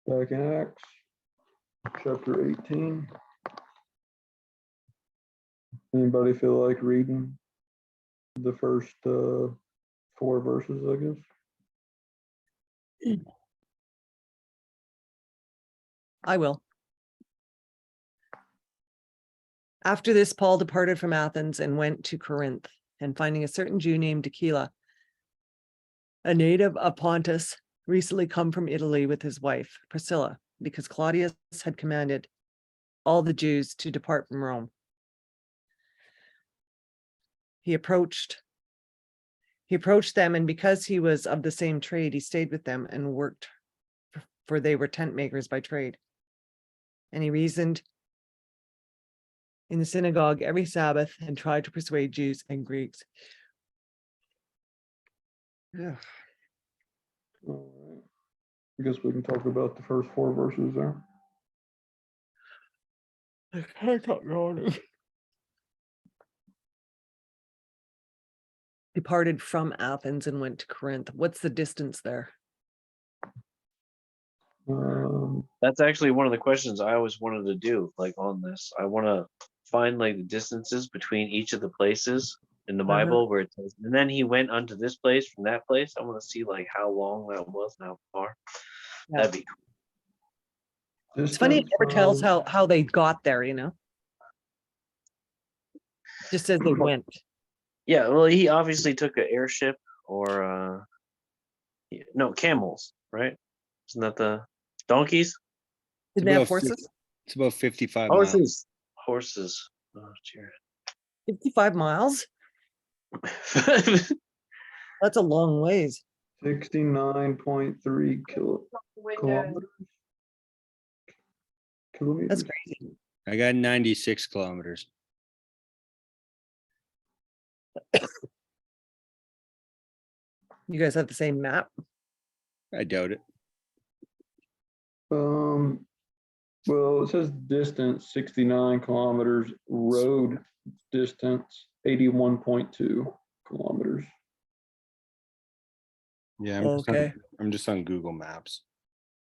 Back in Acts, chapter 18. Anybody feel like reading the first 4 verses, I guess? I will. After this, Paul departed from Athens and went to Corinth, and finding a certain Jew named Aquila, a native of Pontus, recently come from Italy with his wife, Priscilla, because Claudius had commanded all the Jews to depart from Rome. He approached them, and because he was of the same trade, he stayed with them and worked, for they were tent makers by trade. And he reasoned in the synagogue every Sabbath and tried to persuade Jews and Greeks. Yeah. All right. I guess we can talk about the first 4 verses there. I can't talk wrong. Departed from Athens and went to Corinth. What's the distance there? That's actually one of the questions I always wanted to do, like on this. I want to find like the distances between each of the places in the Bible where it says, and then he went unto this place from that place. I want to see like how long that was and how far. Yeah. That'd be cool. It's funny, it never tells how they got there, you know? Just says they went. Yeah, well, he obviously took an airship or no, camels, right? Isn't that the donkeys? Did they have horses? It's about 55 miles. Horses. Oh, dear. 55 miles? That's a long ways. 69.3 kilometers. That's crazy. I got 96 kilometers. You guys have the same map? I doubt it. Well, it says distance 69 kilometers, road distance 81.2 kilometers. Yeah, I'm just on Google Maps.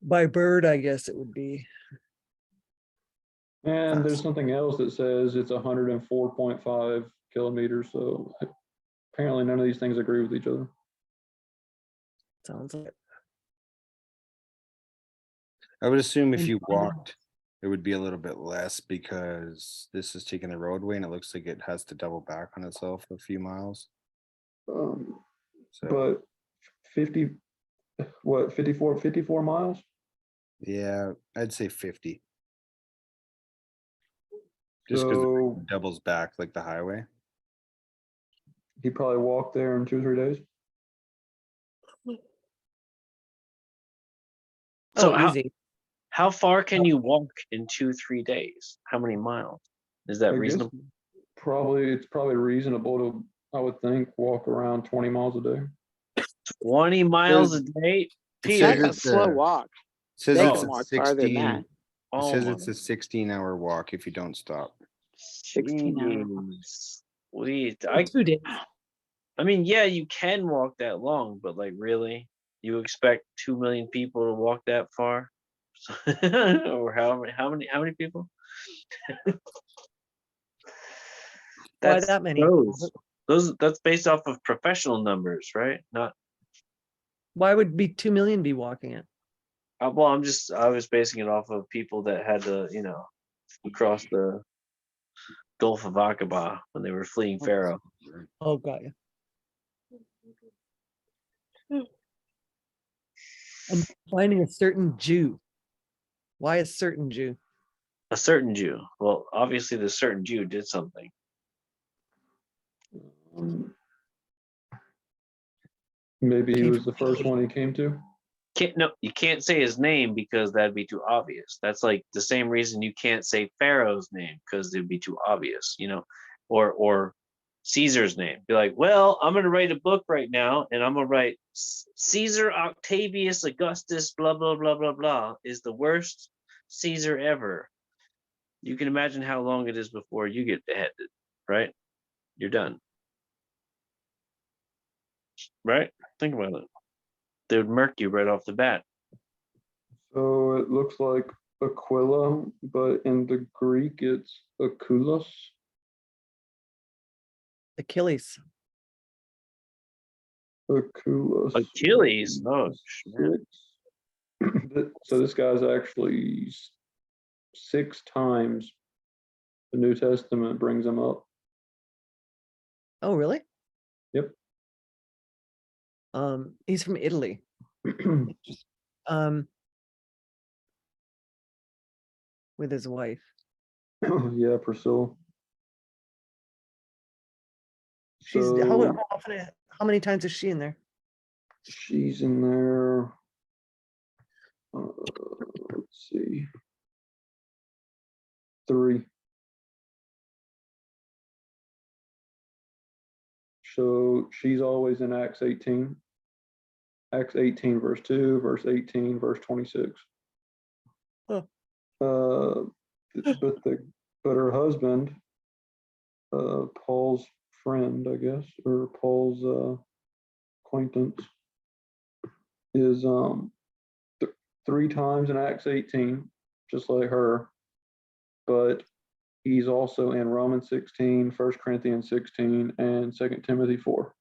By bird, I guess it would be. And there's something else that says it's 104.5 kilometers. So apparently none of these things agree with each other. Sounds like it. I would assume if you walked, it would be a little bit less because this is taking the roadway and it looks like it has to double back on itself a few miles. But 54 miles? Yeah, I'd say 50. Just because it doubles back like the highway. He probably walked there in 2 or 3 days. So easy. How far can you walk in 2-3 days? How many miles? Is that reasonable? It's probably reasonable to, I would think, walk around 20 miles a day. 20 miles a day? That's a slow walk. It says They it's can a walk farther than that. 16. It says it's a 16-hour walk if you don't stop. 16 hours. Sweet. 2 days. I mean, yeah, you can walk that long, but like, really, you expect 2 million people to walk that far? Or how many people? Why that many? That's based off of professional numbers, right? Not. Why would be 2 million be walking it? Well, I was basing it off of people that had to, cross the Gulf of Aqaba when they were fleeing Pharaoh. Oh, got you. I'm finding a certain Jew. Why a certain Jew? A certain Jew. Well, obviously the certain Jew did something. Maybe he was the first one he came to. You can't say his name because that'd be too obvious. That's like the same reason you can't say Pharaoh's name because it'd be too obvious, or Caesar's name. Be like, well, I'm gonna write a book right now, and I'm gonna write Caesar Octavius Augustus, blah blah blah blah blah, is the worst Caesar ever. You can imagine how long it is before you get beheaded, right? You're done. Right? Think about it. They would murk you right off the bat. So it looks like Aquila, but in the Greek it's Akulus. Achilles. Akulus. Achilles. Oh, man. So this guy's actually 6 times the New Testament brings him up. Oh, really? Yep. He's from Italy. Um, with his wife. Yeah, Priscilla. She's So how many times is she in there? she's in there. Let's see. 3. So she's always in Acts 18. Acts 18, verse 2, verse 18, verse 26. Huh. But her husband, Paul's friend, I guess, or Paul's acquaintance, is 3 times in Acts 18, just like her, but he's also in Romans 16, 1 Corinthians 16, and 2 Timothy 4.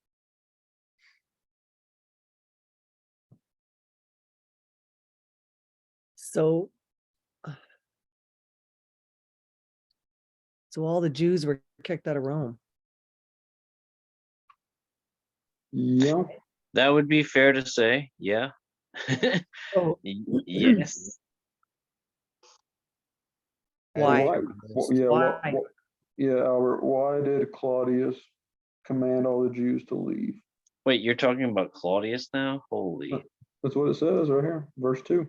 So all the Jews were kicked out of Rome. Yeah. That would be fair to say. Yeah. Oh, Yes. why? Why? Yeah, Albert, why did Claudius command all the Jews to leave? Wait, you're talking about Claudius now? Holy. That's what it says right here, verse 2.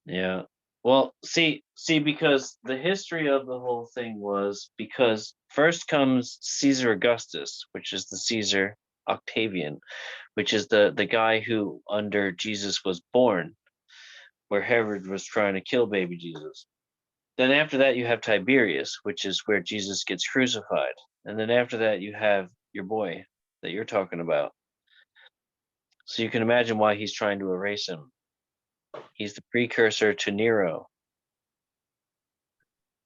Yeah. Well, see, because the history of the whole thing was because first comes Caesar Augustus, which is the Caesar Octavian, which is the guy who under Jesus was born, where Herod was trying to kill baby Jesus. Then after that you have Tiberius, which is where Jesus gets crucified. And then after that you have your boy that you're talking about. So you can imagine why he's trying to erase him. He's the precursor to Nero.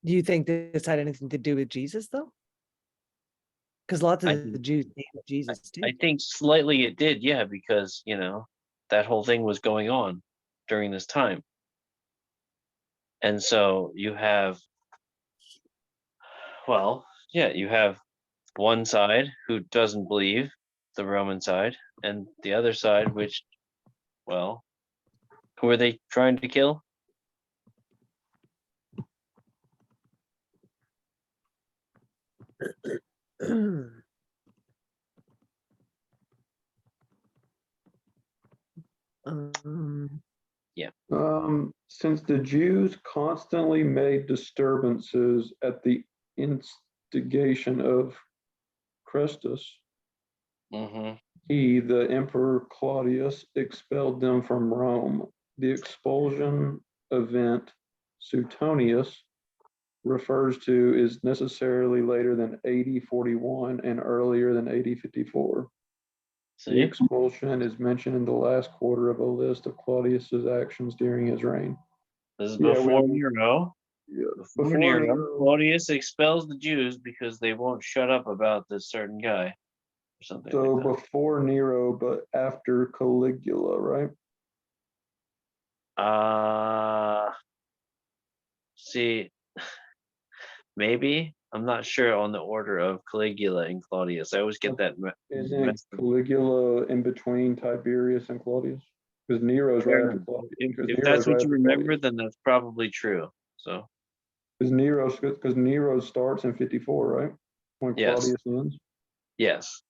Do you think this had anything to do with Jesus, though? Because lots I of the think- Jews named Jesus too. I think slightly it did, yeah, because that whole thing was going on during this time. And so you have, well, yeah, you have one side who doesn't believe, the Roman side, and the other side, which, well, who are they trying to kill? Um, Since the Jews constantly made disturbances at the instigation of Christus, Mm-hmm. he, the Emperor Claudius, expelled them from Rome. The expulsion event Suetonius refers to is necessarily later than AD 41 and earlier than AD 54. The See? expulsion is mentioned in the last quarter of a list of Claudius's actions during his reign. This is Yeah, before Nero. Yeah, Before Nero, Claudius expels the Jews because they won't shut up about this certain guy or something So like that. before Nero, but after Caligula, right? See, maybe I'm not sure on the order of Caligula and Claudius. I always get that. Isn't Caligula in between Tiberius and Claudius? Because Nero's right after Claudius. If that's what you remember, then that's probably true. So Because Nero starts in 54, right? When yes, Claudius ends. yes.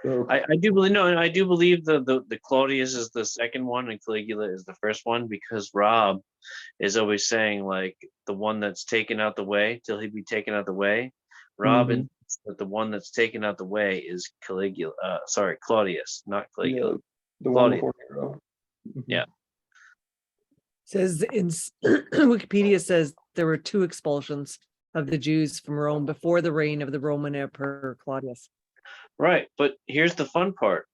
So I do believe I do believe the Claudius is the second one and Caligula is the first one because Rob is always saying like the one that's taken out the way till he be taken out the way. Rob insists that the one that's taken out the way is Caligula. Sorry, Claudius, not Caligula. yeah, the Claudius. one before Nero. Yeah. says in Wikipedia says there were 2 expulsions of the Jews from Rome before the reign of the Roman Emperor Claudius. Right, but here's the fun part.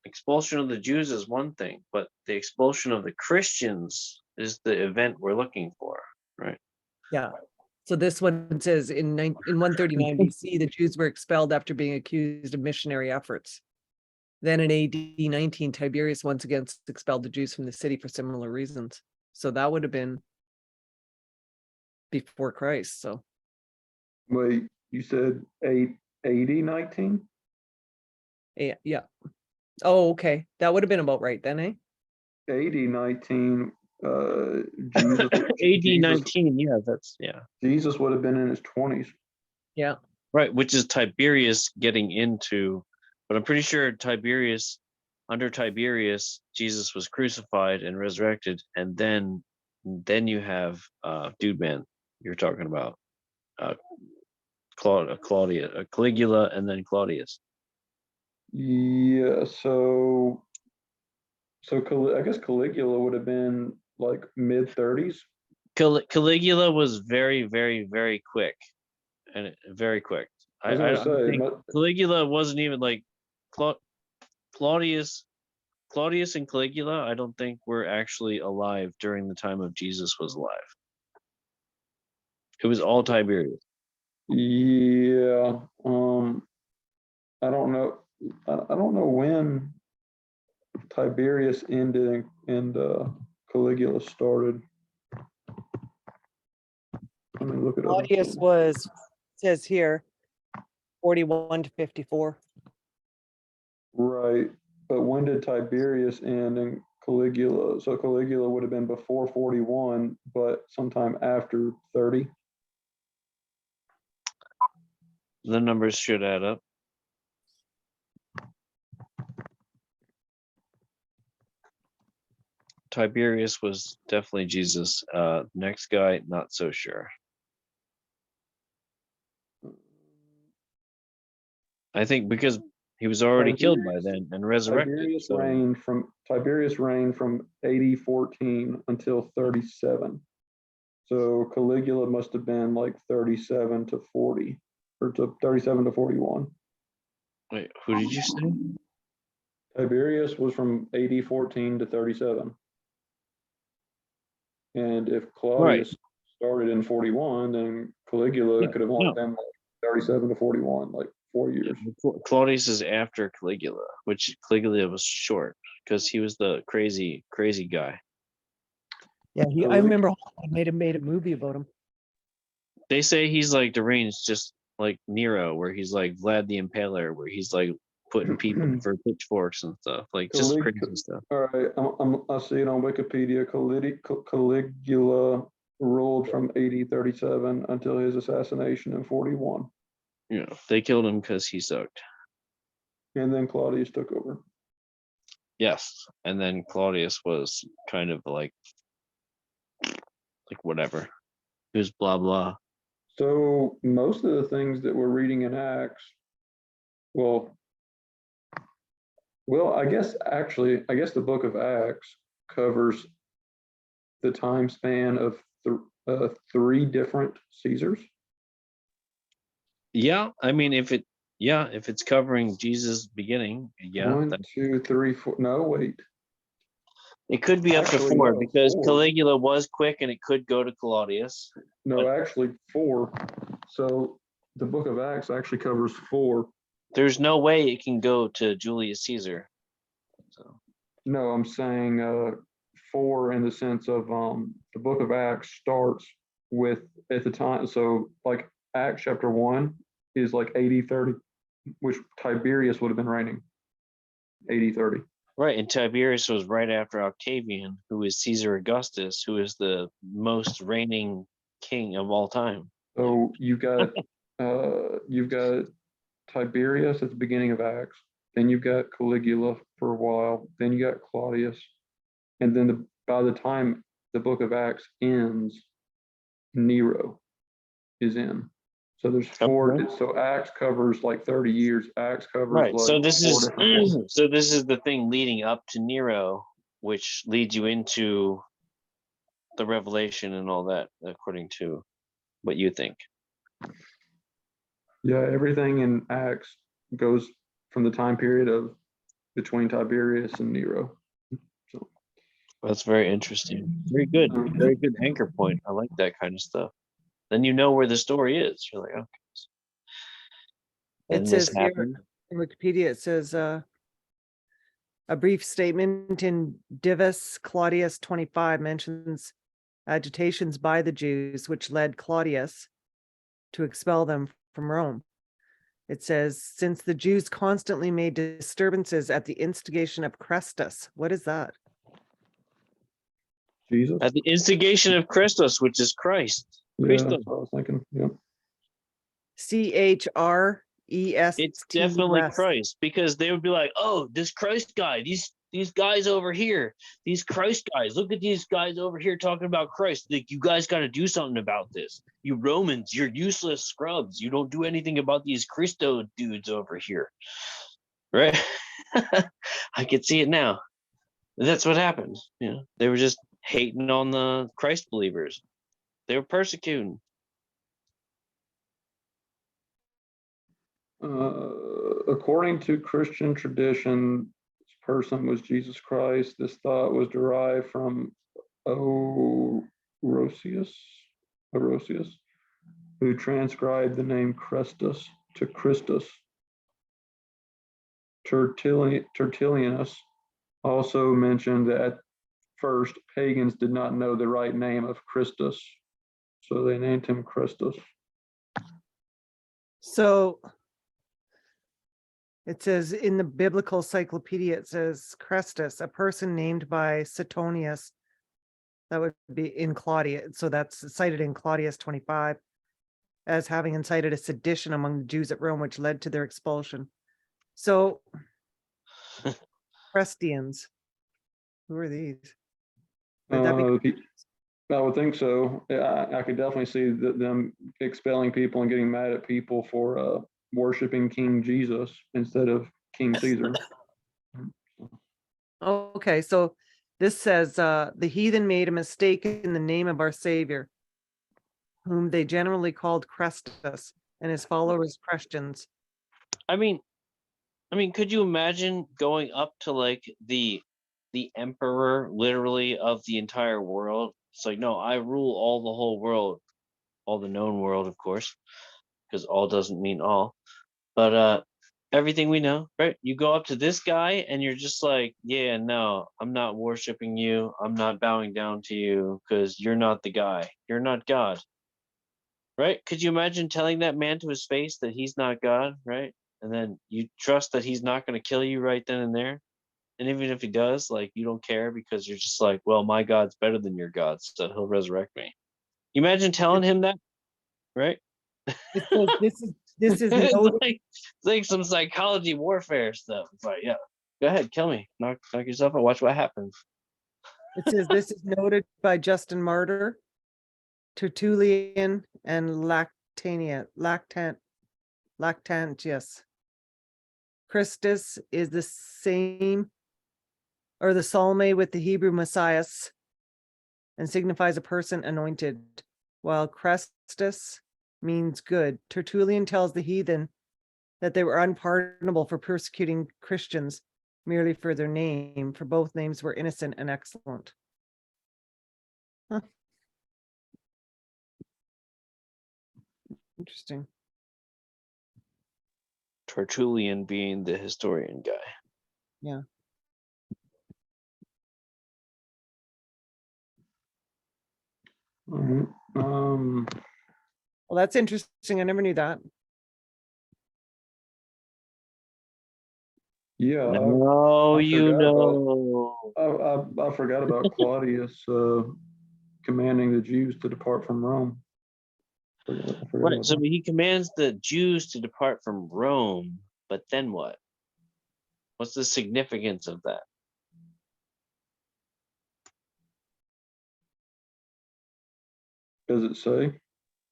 expulsion of the Jews is one thing, but the expulsion of the Christians is the event we're looking for, right? Yeah. So this one says in 139 BC, the Jews were expelled after being accused of missionary efforts. Then in AD 19, Tiberius once again expelled the Jews from the city for similar reasons. So that would have been before Christ. So Wait, you said 880, 19? yeah. Oh, okay. That would have been about right then, eh? 80, 19, Jesus, AD 19, yeah, Jesus would have been in his 20s. Yeah. right, which is Tiberius getting into, but I'm pretty sure under Tiberius, Jesus was crucified and resurrected, and then you have dude man you're talking about, Caligula, and then Claudius. Yeah, so I guess Caligula would have been like mid 30s. Caligula was very, very, very quick, and very quick. I was gonna I say, think Caligula wasn't even like Claudius and Caligula. I don't think were actually alive during the time of Jesus was alive. It was all Tiberius. yeah, I don't know. I don't know when Tiberius ended and Caligula started. Let me look it up. Claudius was, says here, 41 to 54. Right, but when did Tiberius end and Caligula? So Caligula would have been before 41, but sometime after 30. The numbers should add up. Tiberius was definitely Jesus. Next guy, not so sure. I think because he was already killed by then and resurrected. Tiberius reigned from AD 14 until 37. So Caligula must have been like 37 to 40, or to 37 to 41. Wait, who did you say? Tiberius was from AD 14 to 37. And if Claudius started in 41, then Caligula could have only been like 37 to 41, like 4 years. Claudius is after Caligula, which Caligula was short because he was the crazy guy. Yeah, I remember I made a movie about him. They say he's like deranged, just like Nero, where he's like Vlad the Impaler, where he's like putting people for pitchforks and stuff, like just crazy stuff. All right, I see it on Wikipedia. Caligula ruled from AD 37 until his assassination in 41. Yeah, they killed him because he sucked. And then Claudius took over. Yes, and then Claudius was kind of like whatever. He was blah blah. So most of the things that we're reading in Acts, well, I guess the book of Acts covers the time span of three different Caesars. Yeah, I mean, if it's covering Jesus' beginning, yeah. 1, 2, 3, 4. No, wait. It could be up to Actually, 4 no, because 4. Caligula was quick and it could go to Claudius. No, actually 4. So the book of Acts actually covers 4. There's no way it can go to Julius Caesar. So No, I'm saying 4 in the sense of the book of Acts starts with at the time. So like Acts chapter 1 is like AD 30, which Tiberius would have been reigning. AD 30. right, and Tiberius was right after Octavian, who is Caesar Augustus, who is the most reigning king of all time. So you've got Tiberius at the beginning of Acts, then you've got Caligula for a while, then you got Claudius, and then by the time the book of Acts ends, Nero is in. So there's 4. Okay. So Acts covers like 30 years. Acts covers Right. like So this 4 is different ones. so this is the thing leading up to Nero, which leads you into the revelation and all that, according to what you think. Yeah, everything in Acts goes from the time period of between Tiberius and Nero. So, That's very interesting. Very good. Very good anchor point. I like that kind of stuff. Then you know where the story is. You're like, okay. It Then this says here happened. in Wikipedia, it says, a brief statement in Divus Claudius 25 mentions agitations by the Jews, which led Claudius to expel them from Rome. It says, since the Jews constantly made disturbances at the instigation of Chrestus. What is that? Jesus. At the instigation of Christos, which is Christ. Yeah, Christos. that's what I was thinking. Yep. CHREST. It's definitely Christ, because they would be like, oh, this Christ guy, these guys over here, these Christ guys, look at these guys over here talking about Christ. Like, you guys got to do something about this. You Romans, you're useless scrubs. You don't do anything about these Christo dudes over here. Right? I could see it now. That's what happened. You know, they were just hating on the Christ believers. They were persecuting. According to Christian tradition, this person was Jesus Christ. This thought was derived from Orosius, who transcribed the name Christus to Christus. Tertullianus also mentioned that at first pagans did not know the right name of Christus, so they named him Christus. So it says in the biblical encyclopedia, it says Chrestus, a person named by Suetonius. That would be in Claudius. So that's cited in Claudius 25 as having incited a sedition among the Jews at Rome, which led to their expulsion. So Christians, who are these? Would that be I would think so. Yeah, I could definitely see them expelling people and getting mad at people for worshiping King Jesus instead of King Caesar. okay? So this says the heathen made a mistake in the name of our Savior, whom they generally called Christus, and his followers Christians. I mean, could you imagine going up to like the emperor, literally, of the entire world? It's like, no, I rule all the whole world, all the known world, of course, because all doesn't mean all, but everything we know, right? You go up to this guy and you're just like, yeah, no, I'm not worshiping you. I'm not bowing down to you because you're not the guy. You're not God, right? Could you imagine telling that man to his face that he's not God, right? And then you trust that he's not going to kill you right then and there. And even if he does, like, you don't care because you're just like, well, my God's better than your God, so he'll resurrect me. You imagine telling him that, right? It says this is It's like some psychology warfare stuff. It's like, yeah, go ahead, kill me, knock yourself out, watch what happens. It says this is noted by Justin Martyr, Tertullian, and Lactantius. Christus is the same, or the Psalme with the Hebrew Messias, and signifies a person anointed, while Christus means good. Tertullian tells the heathen that they were unpardonable for persecuting Christians merely for their name, for both names were innocent and excellent. Huh. Interesting. Tertullian being the historian guy. Yeah. All right. Well, that's interesting. I never knew that. Yeah. No, I you forgot know. I forgot about Claudius commanding the Jews to depart from Rome. I forgot Right, about so that. he commands the Jews to depart from Rome, but then what? What's the significance of that? Does it say?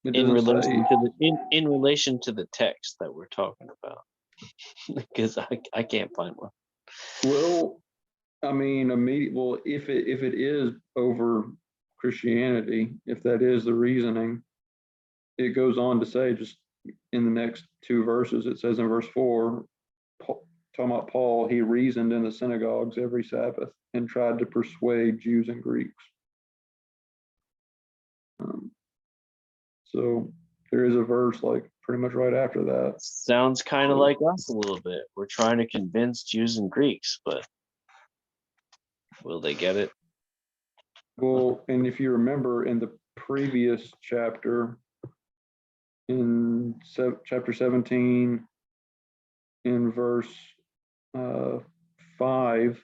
It In doesn't relation say. to in relation to the text that we're talking about. Because I can't find one. Well, I mean, well, if it is over Christianity, if that is the reasoning, it goes on to say just in the next two verses, it says in verse 4, talking about Paul, he reasoned in the synagogues every Sabbath and tried to persuade Jews and Greeks. So there is a verse like pretty much right after that. Sounds kind of like us a little bit. We're trying to convince Jews and Greeks, but will they get it? Well, and if you remember in the previous chapter, in chapter 17, in verse 5,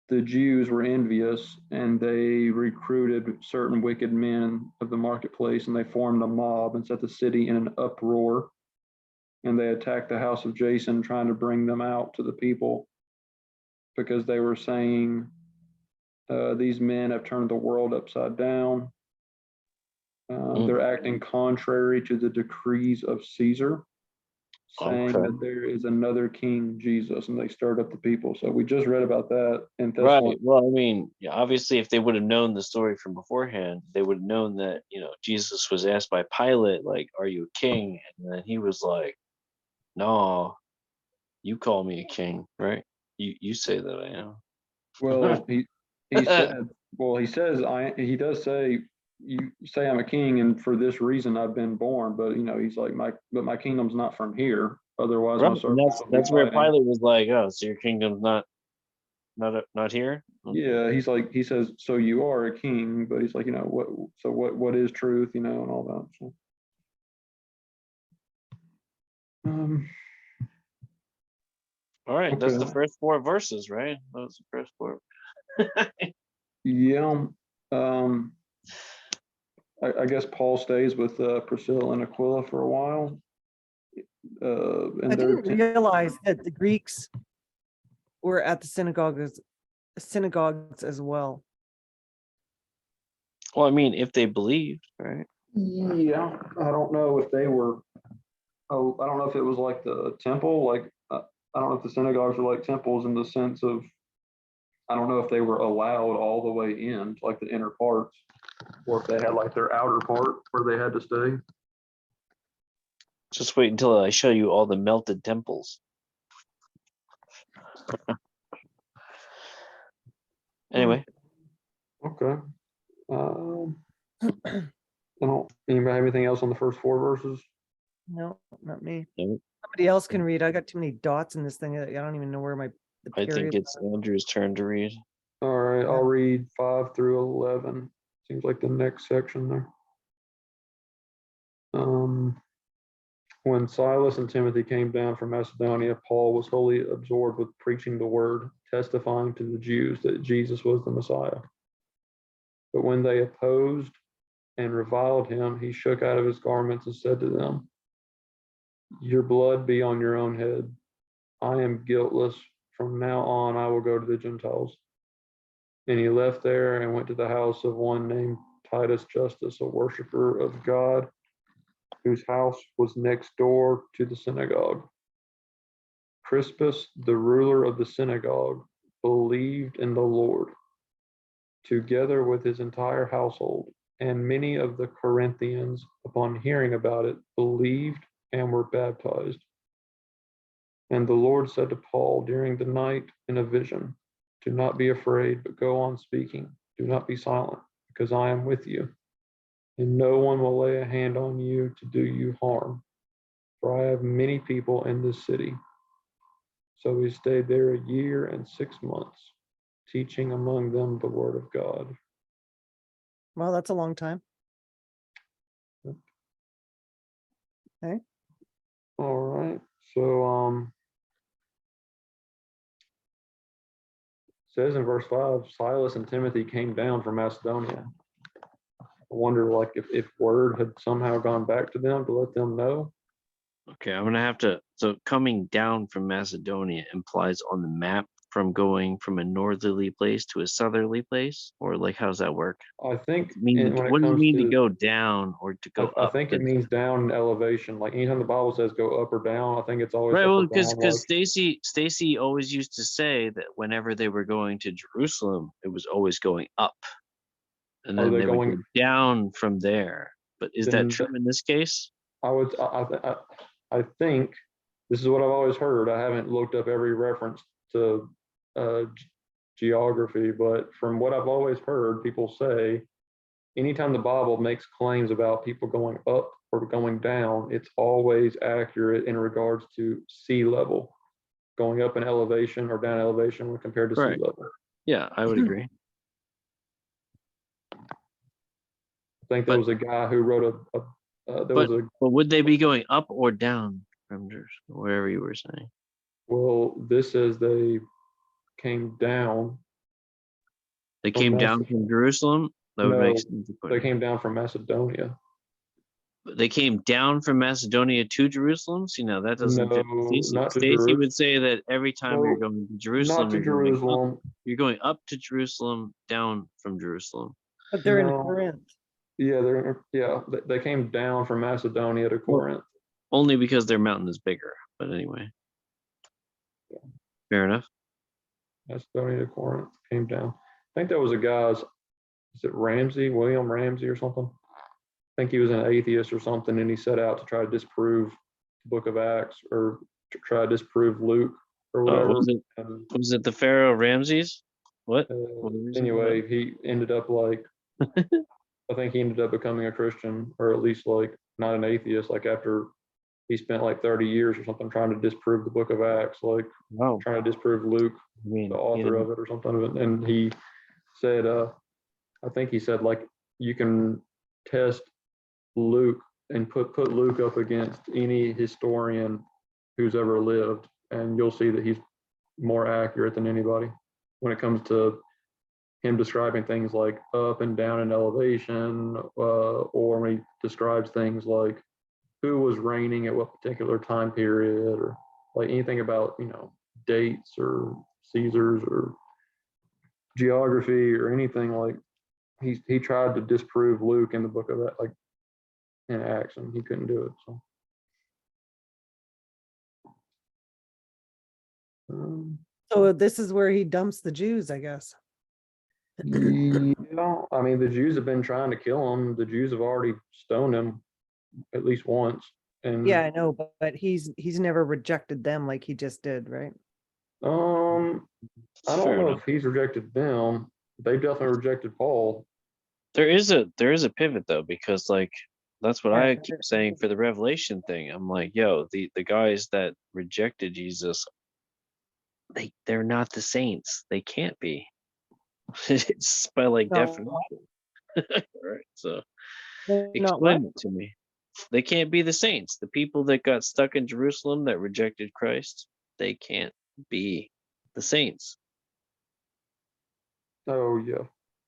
the Jews were envious and they recruited certain wicked men of the marketplace and they formed a mob and set the city in an uproar. And they attacked the house of Jason, trying to bring them out to the people because they were saying, these men have turned the world upside down. They're acting contrary to the decrees of Caesar, saying Okay. that there is another king, Jesus, and they stirred up the people. So we just read about that in Right. Thessalonians. Well, I mean, yeah, obviously, if they would have known the story from beforehand, they would have known that, Jesus was asked by Pilate, like, "Are you a king?" And then he was like, "No, you call me a king, right? You say that I am." Well, he said, well, he does say, you say I'm a king, and for this reason I've been born. But he's like, my kingdom's not from here. Otherwise, Right. my And servants will be that's where fighting. Pilate was like, "Oh, so your kingdom's not here?" Yeah, he's like, he says, so you are a king, but he's like, what? So what is truth? And all that. So, All right, that's the Okay. first 4 verses, right? That was the first 4. Yeah. I guess Paul stays with Priscilla and Aquila for a while. I And didn't realize that the Greeks were at the synagogues as well. Well, I mean, if they believed, right? Yeah, I don't know if they were. Oh, I don't know if it was like the temple. Like, I don't know if the synagogues were like temples in the sense of. I don't know if they were allowed all the way in, like the inner parts, or if they had like their outer part where they had to stay. Just wait until I show you all the melted temples. Anyway, Okay. Anybody have anything else on the first 4 verses? No, not me. Nope. Somebody else can read. I got too many dots in this thing. I don't even know where the I think period. it's Andrew's turn to read. All right, I'll read 5 through 11. Seems like the next section there. When Silas and Timothy came down from Macedonia, Paul was wholly absorbed with preaching the word, testifying to the Jews that Jesus was the Messiah. But when they opposed and reviled him, he shook out of his garments and said to them, "Your blood be on your own head. I am guiltless. From now on, I will go to the Gentiles." And he left there and went to the house of one named Titus Justus, a worshiper of God, whose house was next door to the synagogue. Crispus, the ruler of the synagogue, believed in the Lord, together with his entire household, and many of the Corinthians, upon hearing about it, believed and were baptized. And the Lord said to Paul during the night in a vision, "Do not be afraid, but go on speaking. Do not be silent, because I am with you, and no one will lay a hand on you to do you harm, for I have many people in this city." So he stayed there a year and 6 months, teaching among them the word of God. Well, that's a long time. Okay. All right. So it says in verse 5, Silas and Timothy came down from Macedonia. I wonder like if word had somehow gone back to them to let them know. Okay, I'm gonna have to. So coming down from Macedonia implies on the map from going from a northerly place to a southerly place, or like how's that work? I think When when do it you comes mean to to, go down or to go I up? think it means down in elevation. Like anytime the Bible says go up or down, I think it's always Right, up well, or down. because Like, Stacy always used to say that whenever they were going to Jerusalem, it was always going up, and are then they they would go going? down from there. But is that Then true in this case? I would. I think this is what I've always heard. I haven't looked up every reference to geography, but from what I've always heard, people say anytime the Bible makes claims about people going up or going down, it's always accurate in regards to sea level, going up in elevation or down elevation when compared to sea Right. level. Yeah, I would agree. I think there But- was a guy who wrote there was a, But would they be going up or down from Jerusalem, wherever you were saying? well, this says they came down. They From came down Macedonia. from Jerusalem? That would make No, sense. They came down from Macedonia. They came down from Macedonia to Jerusalem? See, now that doesn't fit. No, not to Stacy Jerusalem. would say that every time you're No, going to Jerusalem, Not to you're going up, Jerusalem. you're going up to Jerusalem, down from Jerusalem. But they're in No. Corinth. Yeah, they came down from Macedonia to Corinth. Only because their mountain is bigger. But anyway. Fair enough. Macedonia to Corinth, came down. I think that was a guy's, is it William Ramsey or something? I think he was an atheist or something, and he set out to try to disprove the book of Acts or to try to disprove Luke or Oh, whatever. was And, it the Pharaoh Ramses? What? What was it? anyway, he ended up like, I think he ended up becoming a Christian, or at least like not an atheist, like after he spent like 30 years or something trying to disprove the book of Acts, like Wow. trying to disprove Luke, I mean, the author of it or something. And he said, I think he said, like, you can test Luke and put Luke up against any historian who's ever lived, and you'll see that he's more accurate than anybody when it comes to him describing things like up and down in elevation, or when he describes things like who was reigning at what particular time period, or like anything about, dates or Caesars or geography or anything. Like he tried to disprove Luke in the book of that, like in Acts, and he couldn't do it. So So this is where he dumps the Jews, I guess. yeah, I mean, the Jews have been trying to kill him. The Jews have already stoned him at least once. And Yeah, I know, but he's never rejected them like he just did, right? I don't Fair know enough. if he's rejected them. They definitely rejected Paul. There is a pivot though, because like that's what Yeah, I keep saying for the Revelation thing. I'm like, yo, the guys that rejected Jesus, they're not the saints. They can't be. It's by like No. definition. Right. So They're not what? explain it to me. They can't be the saints. The people that got stuck in Jerusalem that rejected Christ, they can't be the saints. Oh yeah.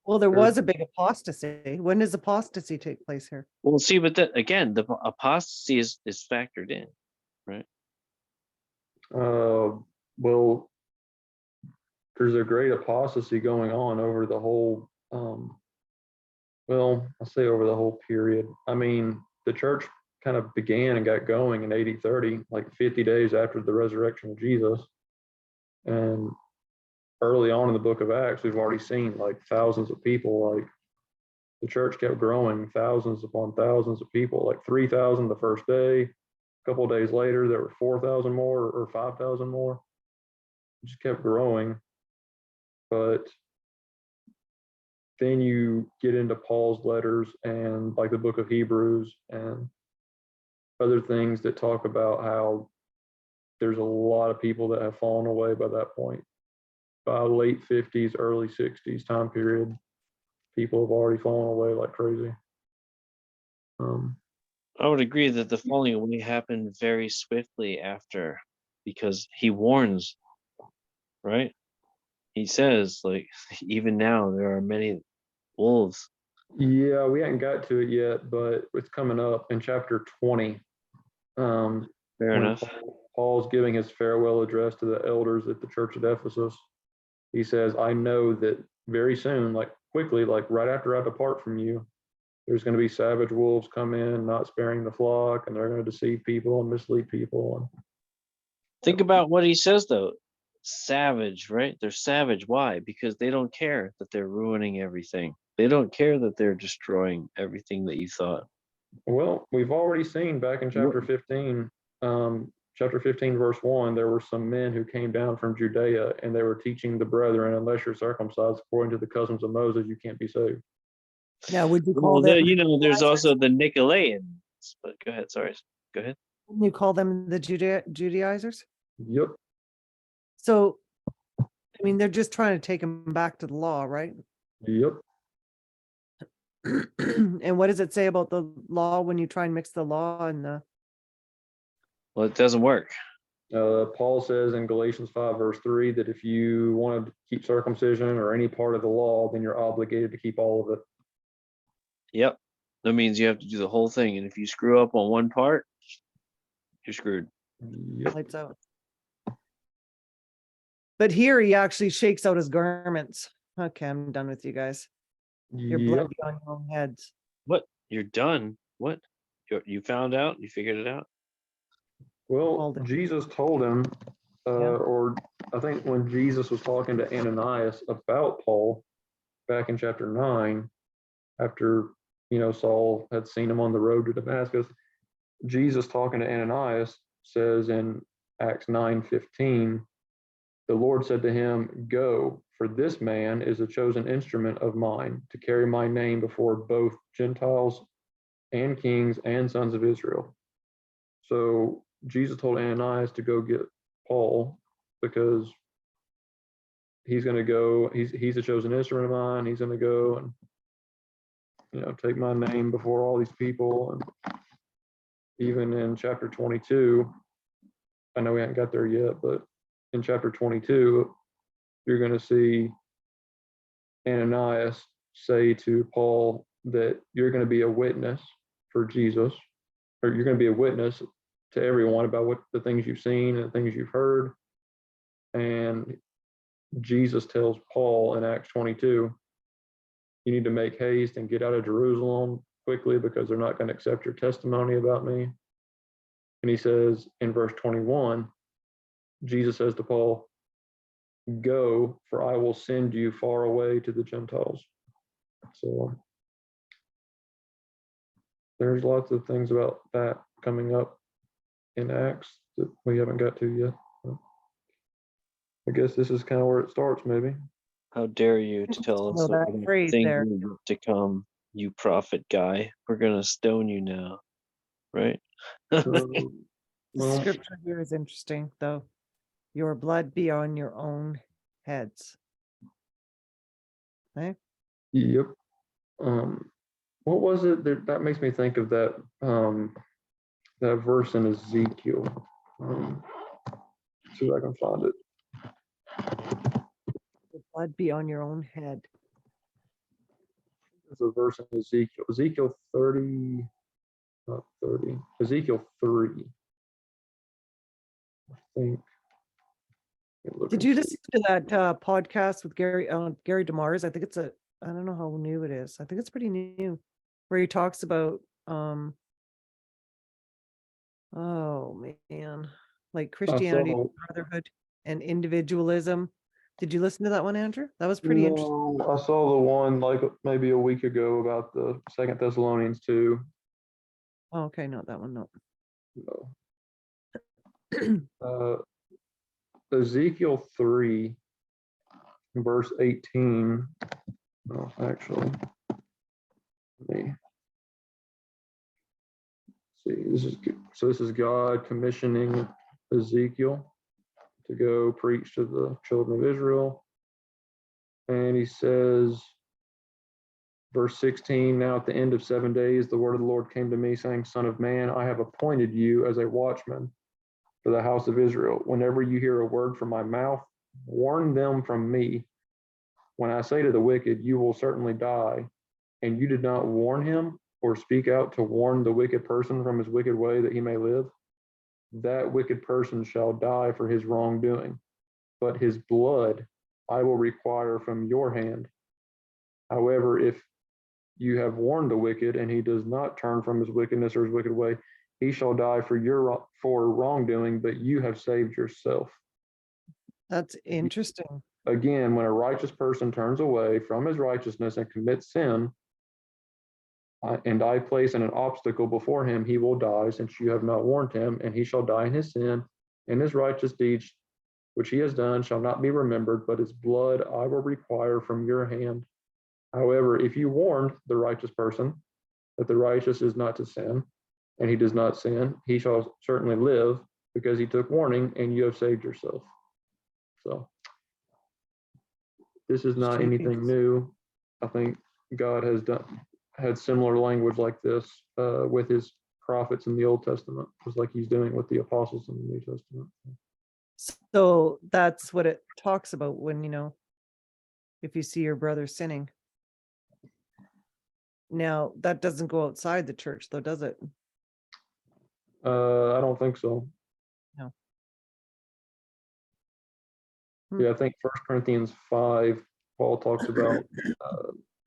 Well, there They're- was a big apostasy. When does apostasy take place here? Well, see, but that again, the apostasy is factored in, right? Well, there's a great apostasy going on over the whole, well, I say over the whole period. I mean, the church kind of began and got going in AD 30, like 50 days after the resurrection of Jesus. And early on in the book of Acts, we've already seen like thousands of people, like the church kept growing, thousands upon thousands of people, like 3,000 the first day. A couple of days later, there were 4,000 more or 5,000 more. It just kept growing. But then you get into Paul's letters and like the book of Hebrews and other things that talk about how there's a lot of people that have fallen away by that point. By late 50s, early 60s time period, people have already fallen away like crazy. I would agree that the falling away happened very swiftly after, because he warns, right? He says, like, even now there are many wolves. Yeah, we haven't got to it yet, but it's coming up in chapter 20. Fair when enough. Paul's giving his farewell address to the elders at the church at Ephesus. He says, I know that very soon, like quickly, like right after I depart from you, there's going to be savage wolves come in, not sparing the flock, and they're going to deceive people and mislead people. Think about what he says though. Savage, right? They're savage. Why? Because they don't care that they're ruining everything. They don't care that they're destroying everything that you thought. Well, we've already seen back in chapter 15, chapter 15, verse 1, there were some men who came down from Judea and they were teaching the brethren, unless you're circumcised according to the customs of Moses, you can't be saved. Now, would you Well, call them, there's also the Nicolaitans. But go ahead. Sorry. Go ahead. wouldn't you call them the Judaizers? Yep. So, I mean, they're just trying to take them back to the law, right? Yep. And what does it say about the law when you try and mix the law and the, Well, it doesn't work. Paul says in Galatians 5, verse 3, that if you want to keep circumcision or any part of the law, then you're obligated to keep all of it. Yep. That means you have to do the whole thing. And if you screw up on one part, you're screwed. Yep. lights out? But here he actually shakes out his garments. Okay, I'm done with you guys. Your Yep. blood be on your own heads. What? You're done? What? You found out? You figured it out? Well, Hold it. Jesus told him, Yeah. or I think when Jesus was talking to Ananias about Paul back in chapter 9, after, Saul had seen him on the road to Damascus, Jesus talking to Ananias says in Acts 9:15, the Lord said to him, go, for this man is a chosen instrument of mine to carry my name before both Gentiles and kings and sons of Israel. So Jesus told Ananias to go get Paul because he's going to go, he's a chosen instrument of mine. He's going to go and, take my name before all these people. And even in chapter 22, I know we haven't got there yet, but in chapter 22, you're going to see Ananias say to Paul that you're going to be a witness for Jesus, or you're going to be a witness to everyone about what the things you've seen and the things you've heard. And Jesus tells Paul in Acts 22, you need to make haste and get out of Jerusalem quickly because they're not going to accept your testimony about me. And he says in verse 21, Jesus says to Paul, go, for I will send you far away to the Gentiles. So there's lots of things about that coming up in Acts that we haven't got to yet. I guess this is kind of where it starts, maybe. How dare you to tell us Well, that what phrase things there. to come, you prophet guy. We're gonna stone you now, right? The Well, scripture here is interesting, though. Your blood be on your own heads. Okay? yep. What was it that makes me think of that that verse in Ezekiel? See if I can find it. Your blood be on your own head. There's a verse in Ezekiel 30, not 30, Ezekiel 3. I think. Did you listen to that podcast with Gary DeMars? I think it's I don't know how new it is. I think it's pretty new, where he talks about oh man, like Christianity, brotherhood, and individualism. Did you listen to that one, Andrew? That was pretty interesting. I saw the one like maybe a week ago about the 2 Thessalonians 2. Oh, okay, not that one. No. Ezekiel 3, verse 18. Oh, actually, let me see. This is God commissioning Ezekiel to go preach to the children of Israel. And he says, verse 16, now at the end of 7 days, the word of the Lord came to me saying, son of man, I have appointed you as a watchman for the house of Israel. Whenever you hear a word from my mouth, warn them from me. When I say to the wicked, you will certainly die, and you did not warn him or speak out to warn the wicked person from his wicked way that he may live, that wicked person shall die for his wrongdoing, but his blood I will require from your hand. However, if you have warned the wicked and he does not turn from his wickedness or his wicked way, he shall die for wrongdoing, but you have saved yourself. That's interesting. Again, when a righteous person turns away from his righteousness and commits sin, And I place an obstacle before him, he will die, since you have not warned him, and he shall die in his sin, and his righteous deeds which he has done shall not be remembered, but his blood I will require from your hand. However, if you warn the righteous person that the righteous is not to sin, and he does not sin, he shall certainly live, because he took warning, and you have saved yourself. So this is not anything new. I think God has had similar language like this with his prophets in the Old Testament, just like he's doing with the apostles in the New Testament. So that's what it talks about when, if you see your brother sinning. Now, that doesn't go outside the church though, does it? I don't think so. No. Yeah, I think 1 Corinthians 5, Paul talks about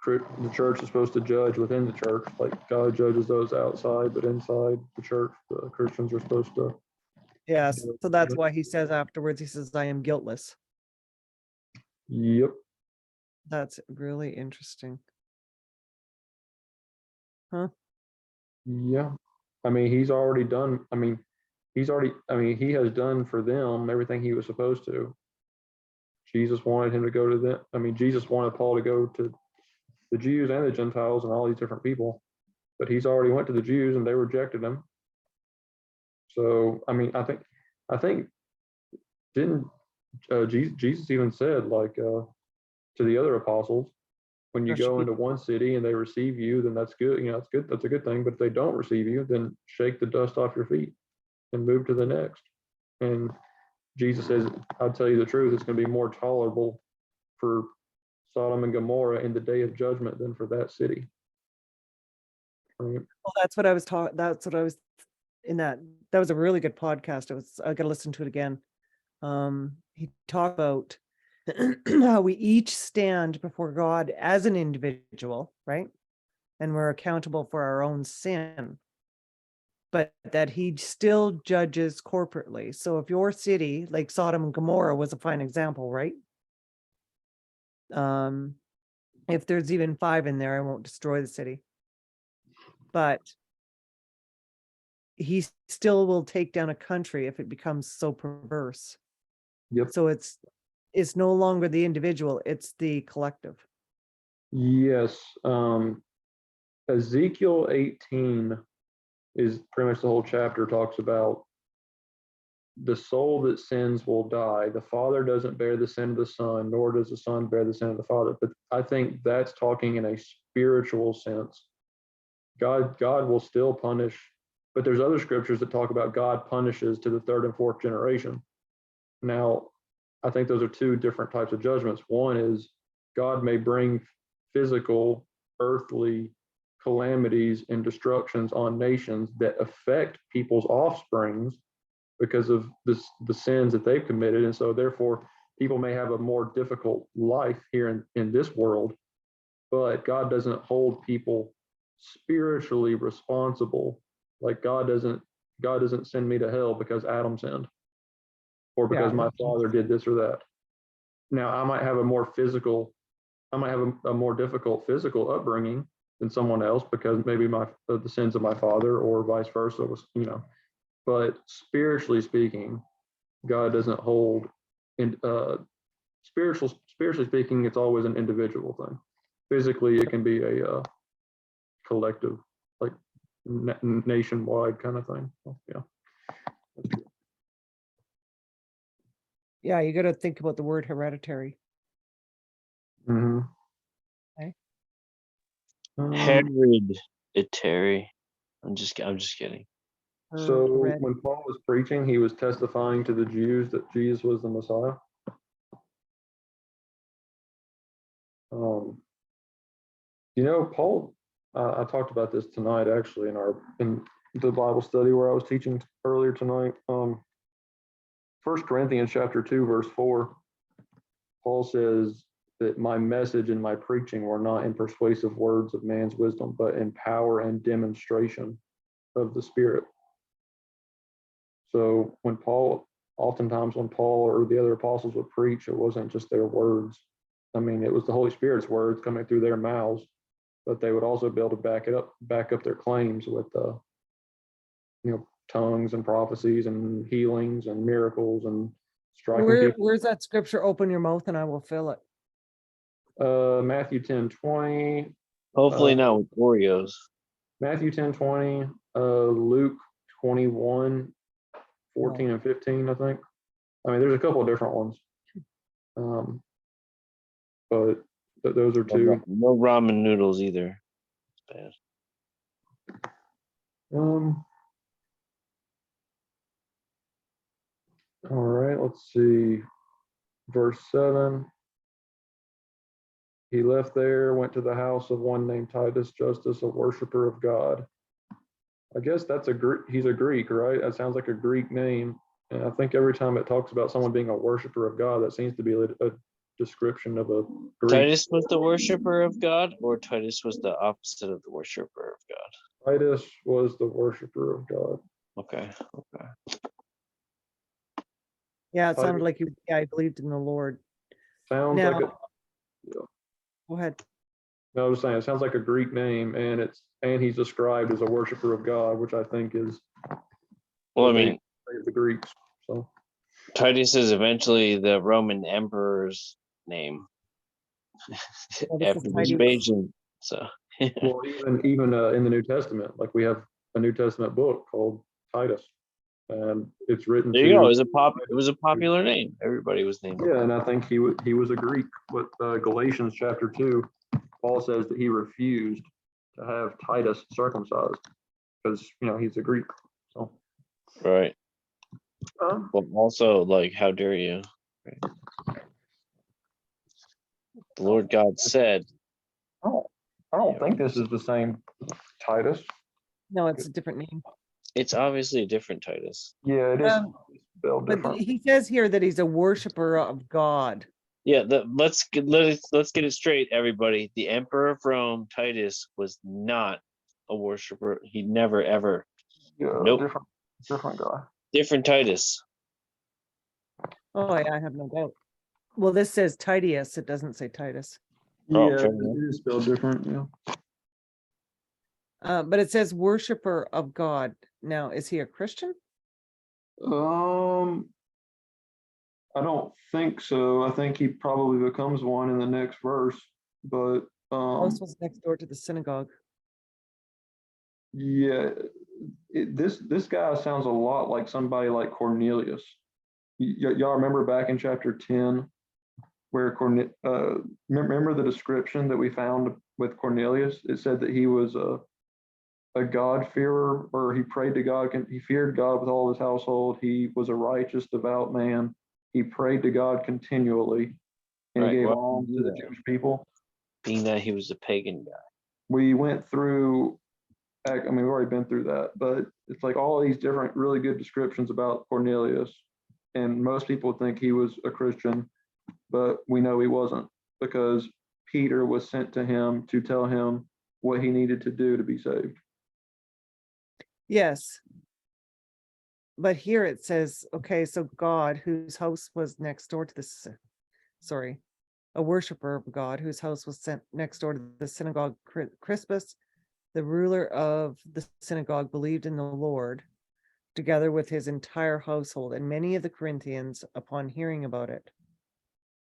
the church is supposed to judge within the church, like God judges those outside, but inside the church, the Christians are supposed to. Yes. So that's why he says afterwards, he says, I am guiltless. Yep. That's really interesting. Yeah. I mean, he's already done. He has done for them everything he was supposed to. Jesus wanted him to go to them. Jesus wanted Paul to go to the Jews and the Gentiles and all these different people, but he's already went to the Jews and they rejected him. So, I think didn't Jesus even said, like, to the other apostles, when you go into one city and they receive you, then that's good. That's good. That's a good thing. But if they don't receive you, then shake the dust off your feet and move to the next. And Jesus says, I'll tell you the truth, it's going to be more tolerable for Sodom and Gomorrah in the day of judgment than for that city. Right? Well, that's what I was talking. That's what I was in that. That was a really good podcast. I got to listen to it again. He talked about how we each stand before God as an individual, right? And we're accountable for our own sin, but that he still judges corporately. So if your city, like Sodom and Gomorrah was a fine example, right? If there's even 5 in there, I won't destroy the city. But he still will take down a country if it becomes so perverse. Yep. So it's no longer the individual, it's the collective. Yes. Ezekiel 18 is pretty much the whole chapter talks about the soul that sins will die. The father doesn't bear the sin of the son, nor does the son bear the sin of the father. But I think that's talking in a spiritual sense. God will still punish, but there's other scriptures that talk about God punishes to the 3rd and 4th generation. Now, I think those are 2 different types of judgments. One is God may bring physical, earthly calamities and destructions on nations that affect people's offsprings because of the sins that they've committed. And so therefore, people may have a more difficult life here in this world, but God doesn't hold people spiritually responsible. Like God doesn't send me to hell because Adam sinned or because my father did this or that. Now, I might have a more difficult physical upbringing than someone else because maybe the sins of my father or vice versa was, but spiritually speaking, God doesn't hold, and spiritually speaking, it's always an individual thing. Physically, it can be a collective, like nationwide kind of thing. Yeah. Yeah, you got to think about the word hereditary. Mm-hmm. Okay. Hereditary. I'm just kidding. So when Paul was preaching, he was testifying to the Jews that Jesus was the Messiah. Paul, I talked about this tonight actually in the Bible study where I was teaching earlier tonight. 1 Corinthians chapter 2, verse 4, Paul says that my message and my preaching were not in persuasive words of man's wisdom, but in power and demonstration of the Spirit. So oftentimes when Paul or the other apostles would preach, it wasn't just their words. It was the Holy Spirit's words coming through their mouths. but they would also be able to back up their claims with, tongues and prophecies and healings and miracles and striking people. Where's that scripture? Open your mouth and I will fill it. Matthew 10:20, Hopefully Uh, not with Oreos. Matthew 10:20, Luke 21:14 and 15, I think. I mean, there's a couple of different ones. But those are two. No ramen noodles either. It's bad. All right, let's see. Verse 7. He left there, went to the house of one named Titus Justus, a worshiper of God. I guess that's he's a Greek, right? That sounds like a Greek name. And I think every time it talks about someone being a worshiper of God, that seems to be a description of a Greek. Titus was the worshiper of God, or Titus was the opposite of the worshiper of God? Titus was the worshiper of God. Okay. Yeah, it Titus- sounded like I believed in the Lord. Sounds Now- like Go ahead. no, I was saying it sounds like a Greek name, and he's described as a worshiper of God, which I think is Well, I what they mean, say the Greeks. So Titus is eventually the Roman emperor's name Well, this is after Titus. Vespasian. So well, even in the New Testament, like we have a New Testament book called Titus, and it's written there you go. to. It was a popular name. Everybody was named. Yeah, and I think he was a Greek. With Galatians chapter 2, Paul says that he refused to have Titus circumcised because he's a Greek. So Right. But also, like, how dare you? The Lord God said, I don't think this is the same Titus. No, it's a different name. it's obviously a different Titus. Yeah, it is spelled But different. he says here that he's a worshiper of God. Yeah, let's get it straight, everybody. The Emperor of Rome, Titus, was not a worshiper. He never ever. Yeah, Nope. different guy. Different Titus. Oh, yeah, I have no doubt. Well, this says Titius. It doesn't say Titus. Oh, Yeah, fair it enough. is spelled different. Yeah. But it says worshiper of God. Now, is he a Christian? I don't think so. I think he probably becomes one in the next verse. But House was next door to the synagogue. yeah, this guy sounds a lot like somebody like Cornelius. Y'all remember back in chapter 10 where remember the description that we found with Cornelius? It said that he was a God-fearer, or he prayed to God, he feared God with all his household. He was a righteous, devout man. He prayed to God continually, and Right, he gave well, alms to the yeah. Jewish people. Being that he was a pagan guy. We went through, I mean, we've already been through that, but it's like all these different really good descriptions about Cornelius. And most people think he was a Christian, but we know he wasn't, because Peter was sent to him to tell him what he needed to do to be saved. Yes. But here it says, okay, so God, whose house was next door to this, a worshiper of God, whose house was sent next door to the synagogue, Crispus, the ruler of the synagogue, believed in the Lord, together with his entire household. And many of the Corinthians, upon hearing about it,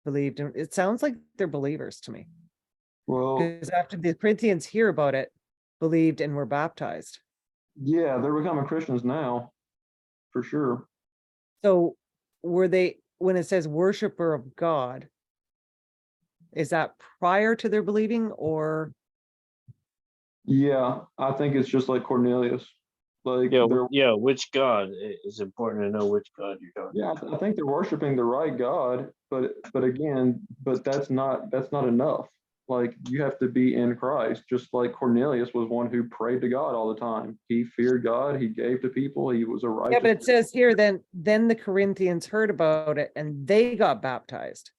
believed. It sounds like they're believers to me. Well, Because after the Corinthians hear about it, believed and were baptized. yeah, they're becoming Christians now, for sure. So were they, when it says worshiper of God, is that prior to their believing, or? Yeah, I think it's just like Cornelius. Like, Yeah, which God? It's important to know which God you're talking yeah, about. I think they're worshiping the right God, but again, that's not enough. Like, you have to be in Christ, just like Cornelius was one who prayed to God all the time. He feared God, he gave to people, he was a righteous. Yeah, but it says here, then the Corinthians heard about it and they got baptized.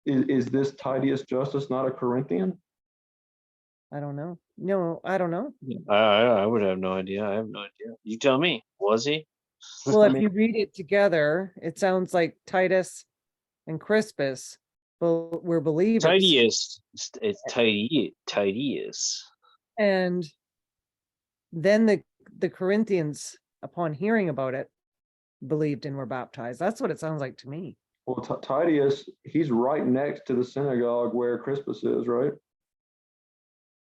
Is this Titius Justus not a Corinthian? I don't know. No, I don't know. I would have no idea. I have no idea. You tell me. Was he? Well, I if mean, you read it together, it sounds like Titus and Crispus were believers. Tidiest. It's tidiest. And then the Corinthians, upon hearing about it, believed and were baptized. That's what it sounds like to me. Well, Titus, he's right next to the synagogue where Crispus is, right?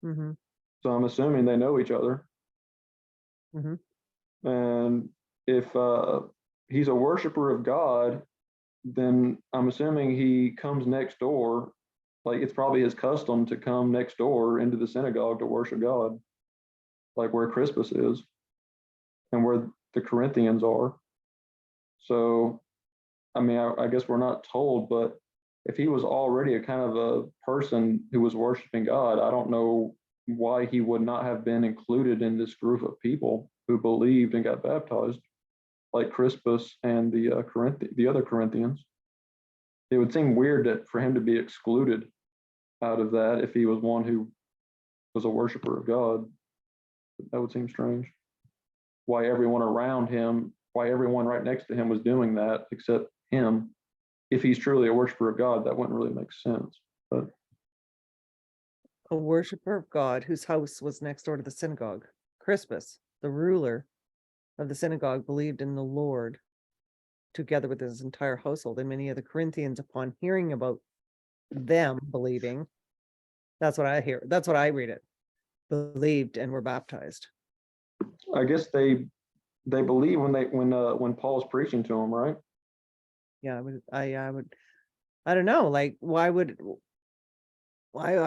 Hmm. So I'm assuming they know each other. Mhm. And if he's a worshiper of God, then I'm assuming he comes next door. Like it's probably his custom to come next door into the synagogue to worship God, like where Crispus is and where the Corinthians are. So, I mean, I guess we're not told, but if he was already a kind of a person who was worshiping God, I don't know why he would not have been included in this group of people who believed and got baptized, like Crispus and the other Corinthians. It would seem weird that for him to be excluded out of that if he was one who was a worshiper of God. That would seem strange. Why everyone around him, why everyone right next to him was doing that except him. If he's truly a worshiper of God, that wouldn't really make sense. But A worshiper of God whose house was next door to the synagogue. Crispus, the ruler of the synagogue, believed in the Lord together with his entire household, and many of the Corinthians, upon hearing about them believing, that's what I hear. That's what I read it. Believed and were baptized. I guess they believe when Paul's preaching to them, right? Yeah, I don't know. Like, why I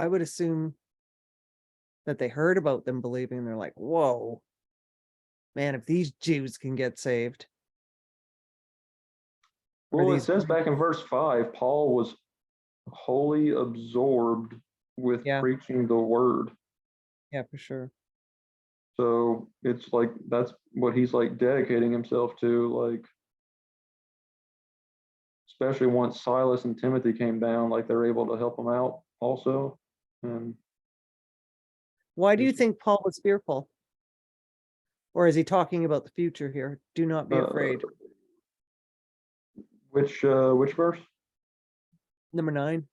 would assume that they heard about them believing, and they're like, whoa, man, if these Jews can get saved. Well, it these says back in verse 5, Paul was wholly absorbed with Yeah. preaching the word. Yeah, for sure. So it's like that's what he's like dedicating himself to, like especially once Silas and Timothy came down, like they're able to help him out also. And Why do you think Paul was fearful? Or is he talking about the future here? Do not be afraid. which verse? Number 9.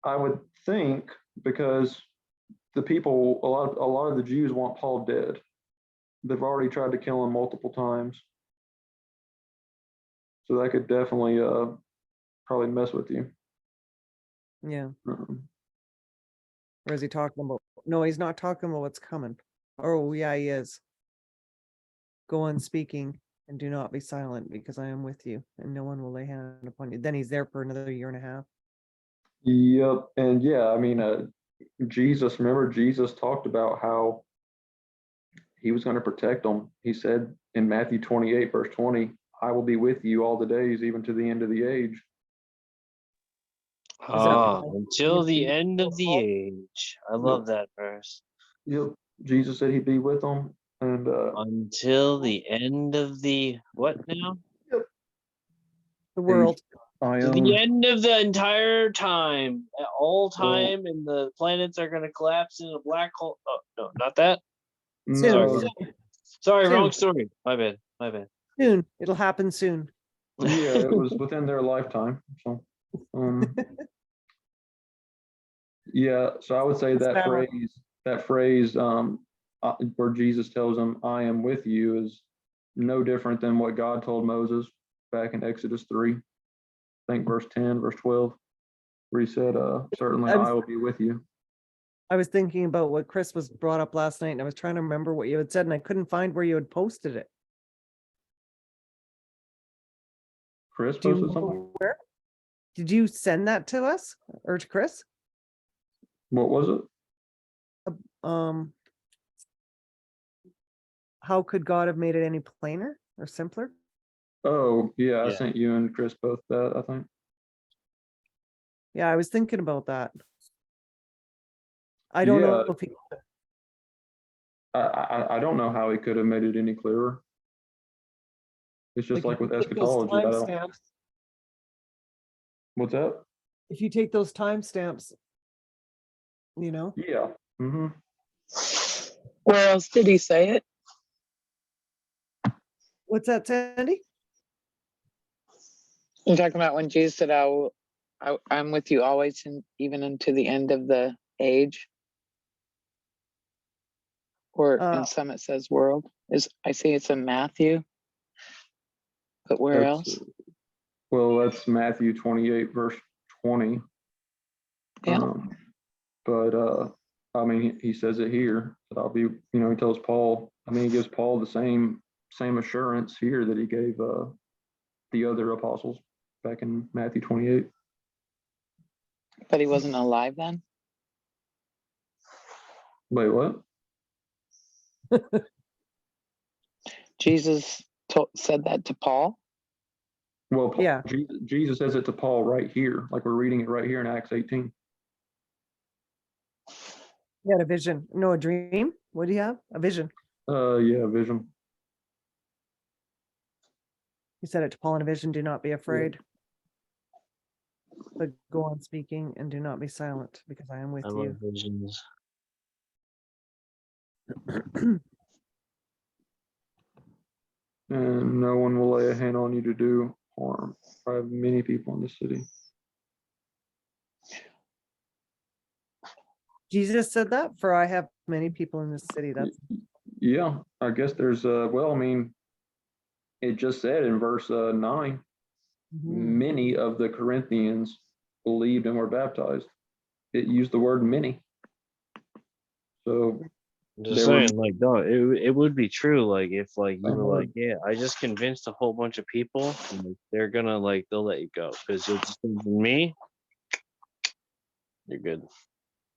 I would think because the people, a lot of the Jews want Paul dead. They've already tried to kill him multiple times. So that could definitely probably mess with you. Yeah. Um, Or is he talking about? No, he's not talking about what's coming. Oh, yeah, he is. Go on speaking and do not be silent, because I am with you and no one will lay hand upon you. Then he's there for another 1.5 years. Yep. And yeah, I mean, remember Jesus talked about how he was going to protect them. He said in Matthew 28, verse 20, I will be with you all the days, even to the end of the age. Until the end of the age. I love that verse. Yep. Jesus said he'd be with them. And Until the end of the what now? The world. I To the end of the entire time, at all time, and the planets are going to collapse in a black hole. Oh no, not that. no, Sorry, Soon. wrong story. My bad. Soon. It'll happen soon. yeah, it was within their lifetime. So, yeah, so I would say that phrase, where Jesus tells them, I am with you, is no different than what God told Moses back in Exodus 3, I think verse 10, verse 12, where he said, certainly I will be with you. I was thinking about what Chris was brought up last night, and I was trying to remember what you had said, and I couldn't find where you had posted it. Chris Do you posted know something? where? Did you send that to us or to Chris? What was it? How could God have made it any plainer or simpler? Oh, yeah, I Yeah. sent you and Chris both that, I think. Yeah, I was thinking about that. I don't know if he, I don't know how he could have made it any clearer. It's just like if with you take those eschatology. timestamps, What's that? if you take those timestamps, you know, Yeah. Mm-hmm. Where else did he say it? what's that, Sandy? You're talking about when Jesus said, I'm with you always, and even unto the end of the age. Or Uh, in some it says world. I see it's in Matthew. But where That's, else? well, that's Matthew 28, verse 20. Yeah. But I mean, he says it here that I'll be, he tells Paul, I mean, he gives Paul the same assurance here that he gave the other apostles back in Matthew 28. But he wasn't alive then? Wait, what? Jesus said that to Paul? Well, Yeah. Jesus says it to Paul right here, like we're reading it right here in Acts 18. he had a vision. No, a dream. What do you have? A vision. Yeah, vision. He said it to Paul in a vision. Do not be afraid, but go on speaking and do not be silent, because I am with I you. love visions. And no one will lay a hand on you to do harm. I have many people in the city. Jesus said that, for I have many people in this city. That's Yeah, I guess there's well, I mean, it just said in verse 9, Mhm. many of the Corinthians believed and were baptized. It used the word many. So I'm just There were- saying, like, no, it would be true. Like, if like you Same were word. like, yeah, I just convinced a whole bunch of people, and, like, they're gonna like they'll let you go because you'll just convince me. You're good.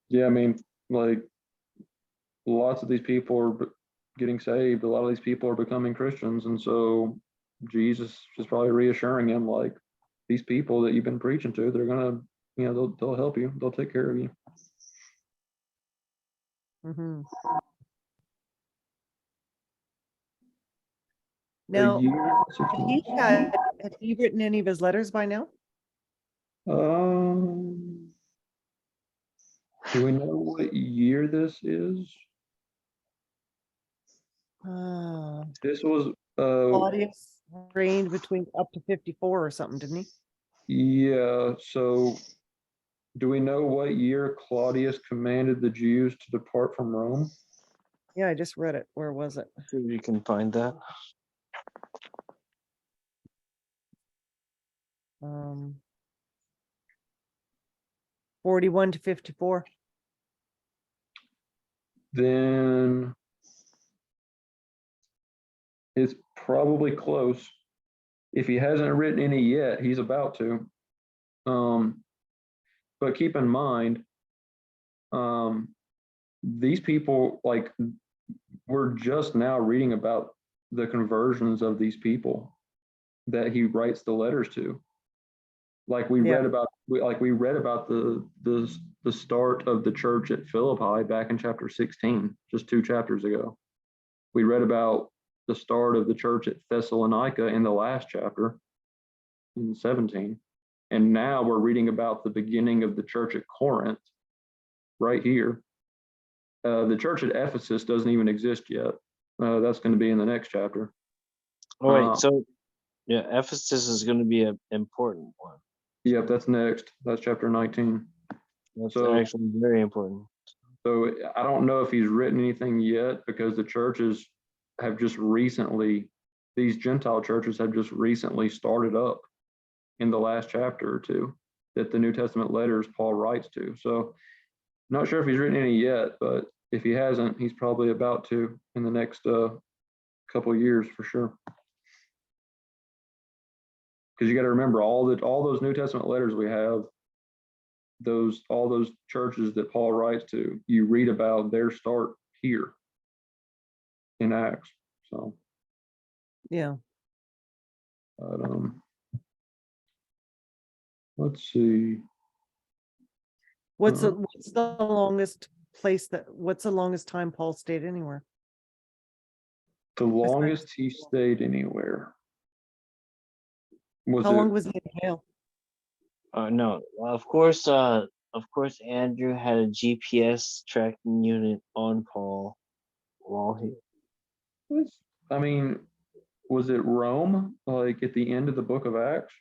yeah, I mean, like lots of these people are getting saved. A lot of these people are becoming Christians, and so Jesus is probably reassuring him, like these people that you've been preaching to, they're gonna, they'll help you. They'll take care of you. Mhm. A Now, year, 6 months. had he written any of his letters by now? Um, do we know what year this is? This was Claudius reigned between up to 54 or something, didn't he? yeah, so do we know what year Claudius commanded the Jews to depart from Rome? Yeah, I just read it. Where was it? See if you can find that. Um, 41 to 54. Then it's probably close. If he hasn't written any yet, he's about to. But keep in mind, these people, like, we're just now reading about the conversions of these people that he writes the letters to. Like we Yeah. read about, we read about the start of the church at Philippi back in chapter 16, just 2 chapters ago. We read about the start of the church at Thessalonica in the last chapter in 17. And now we're reading about the beginning of the church at Corinth right here. The church at Ephesus doesn't even exist yet. That's going to be in the next chapter. Oh wait, so yeah, Ephesus is going to be an important one. Yep, that's next. That's chapter 19. That's So- actually very important. So I don't know if he's written anything yet, because the churches have just recently, these Gentile churches have just recently started up in the last chapter or two that the New Testament letters Paul writes to. So not sure if he's written any yet, but if he hasn't, he's probably about to in the next couple of years for sure. Because you got to remember all those New Testament letters we have, all those churches that Paul writes to, you read about their start here in Acts. So, Yeah. but, let's see. What's the longest what's the longest time Paul stayed anywhere? The longest he stayed anywhere was How long was he in jail? No, of course, Andrew had a GPS tracking unit on Paul while he. I mean, was it Rome? Like at the end of the book of Acts?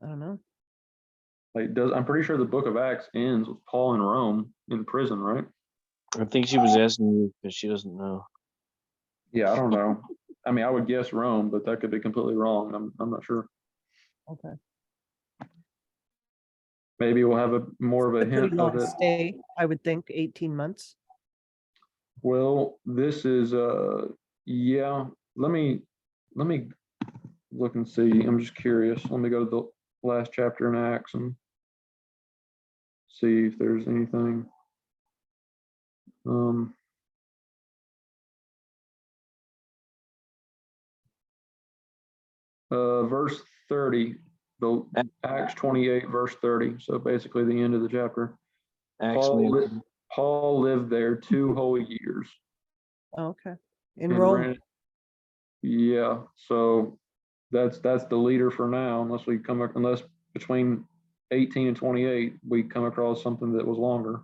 I don't know. Like, I'm pretty sure the book of Acts ends with Paul in Rome in prison, right? I think she was asking you because she doesn't know. Yeah, I don't know. I mean, I would guess Rome, but that could be completely wrong. I'm not sure. Okay. Maybe we'll have a more of A a pretty hint of long it. stay, I would think, 18 months. Well, this is yeah. Let me look and see. I'm just curious. Let me go to the last chapter in Acts and see if there's anything. Verse 30, the Acts 28, verse 30. So basically the end of the chapter. Actually, Paul lived there 2 whole years. Oh, okay. In and Rome. ran- yeah, so that's the leader for now, unless between 18 and 28 we come across something that was longer.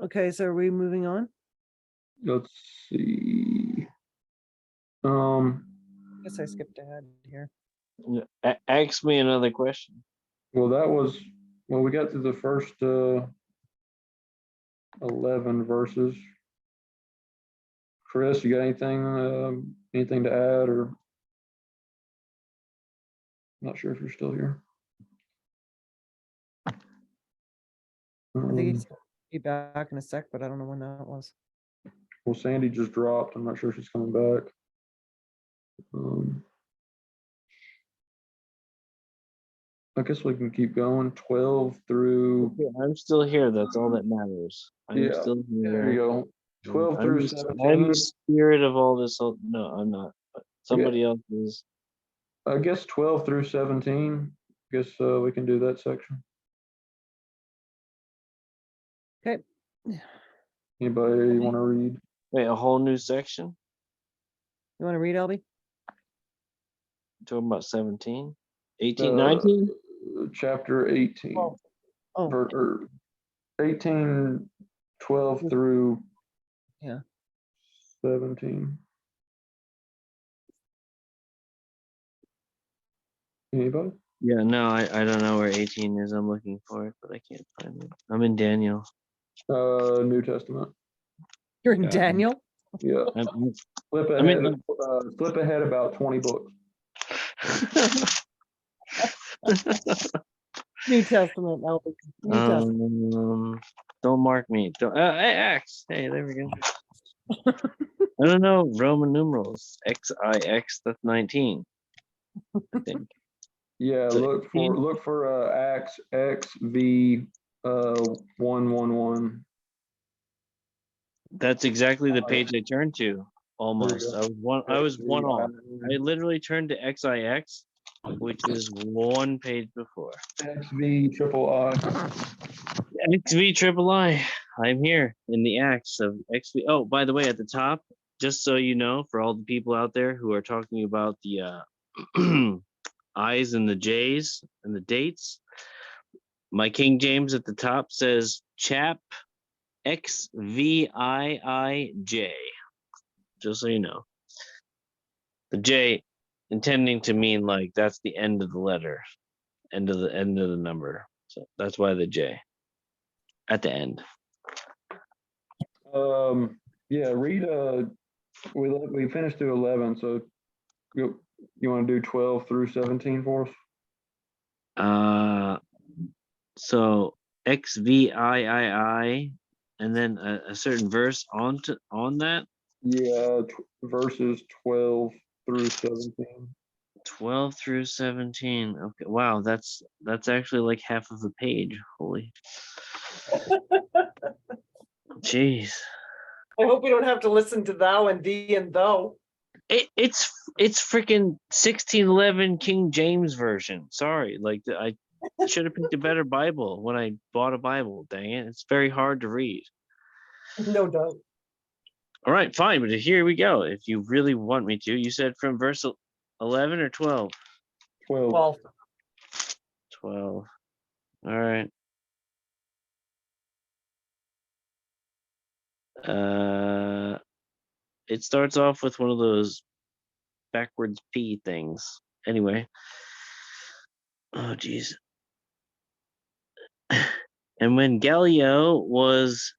Okay, so are we moving on? Let's see. Guess I skipped ahead here. ask me another question. Well, we got to the first 11 verses. Chris, you got anything to add, or not sure if you're still here? I think he's gonna be back in a sec, but I don't know when that was. Well, Sandy just dropped. I'm not sure if she's coming back. I guess we can keep going. 12 through. Okay, I'm still here. That's all that matters. I'm Yeah, still there you here. go. 12 I'm through the 17. spirit of all this. No, I'm not. But somebody else is. I guess 12 through 17. Guess we can do that section. Okay. Anybody want to read? Wait, a whole new section? You want to read, Albie? Talking about 17? 18, 19? Chapter 18. Oh. Or 18, 12 through Yeah. 17. Anybody? Yeah, no, I don't know where 18 is. I'm looking for it, but I can't find it. I'm in Daniel. New Testament. You're in Yeah. Daniel? Yeah. I'm- Flip I ahead. mean, Flip ahead about 20 books. New Testament, Albie. New Testament. don't mark me. Don't. Hey, X. Hey, there we go. I don't know Roman numerals. XIX. That's 19. I think. Yeah, So look 18? for Acts XV 111. That's exactly the page I turned to. Almost. go. I was one off. I literally turned to XIX, which is one page before. XV triple I. XV triple I. I'm here in the acts of XV. Oh, by the way, at the top, just so you know, for all the people out there who are talking about the I's and the J's and the dates, my King James at the top says chap XVIIJ. Just so you know. The J intending to mean like that's the end of the letter, end of the number. So that's why the J at the end. Yeah, read we finished through 11, so you want to do 12 through 17 for us? So XVIII and then a certain verse on that. Yeah, verses 12 through 17. 12 through 17. Okay, wow, that's actually like half of a page. Holy. Jeez. I hope we don't have to listen to thou and thee and thou. It's freaking 1611 King James version. Sorry, like I should have picked a better Bible when I bought a Bible. Dang it, it's very hard to read. No doubt. All right, fine, but here we go. If you really want me to, you said from verse 11 or 12? 12. 12. 12. All right. it starts off with one of those backwards P things. Anyway. Oh geez. And when Gallio was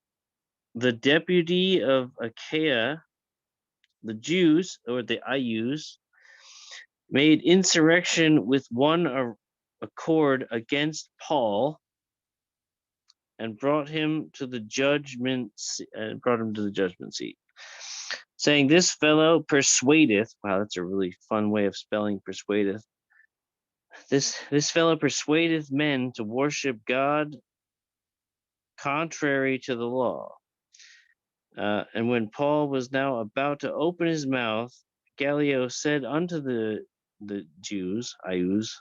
the deputy of Achaia, the Jews, or the Ius, made insurrection with one accord against Paul and brought him to the judgment seat, saying, "This fellow persuadeth." Wow, that's a really fun way of spelling persuadeth. This fellow persuadeth men to worship God contrary to the law. And when Paul was now about to open his mouth, Gallio said unto the Jews, Ius,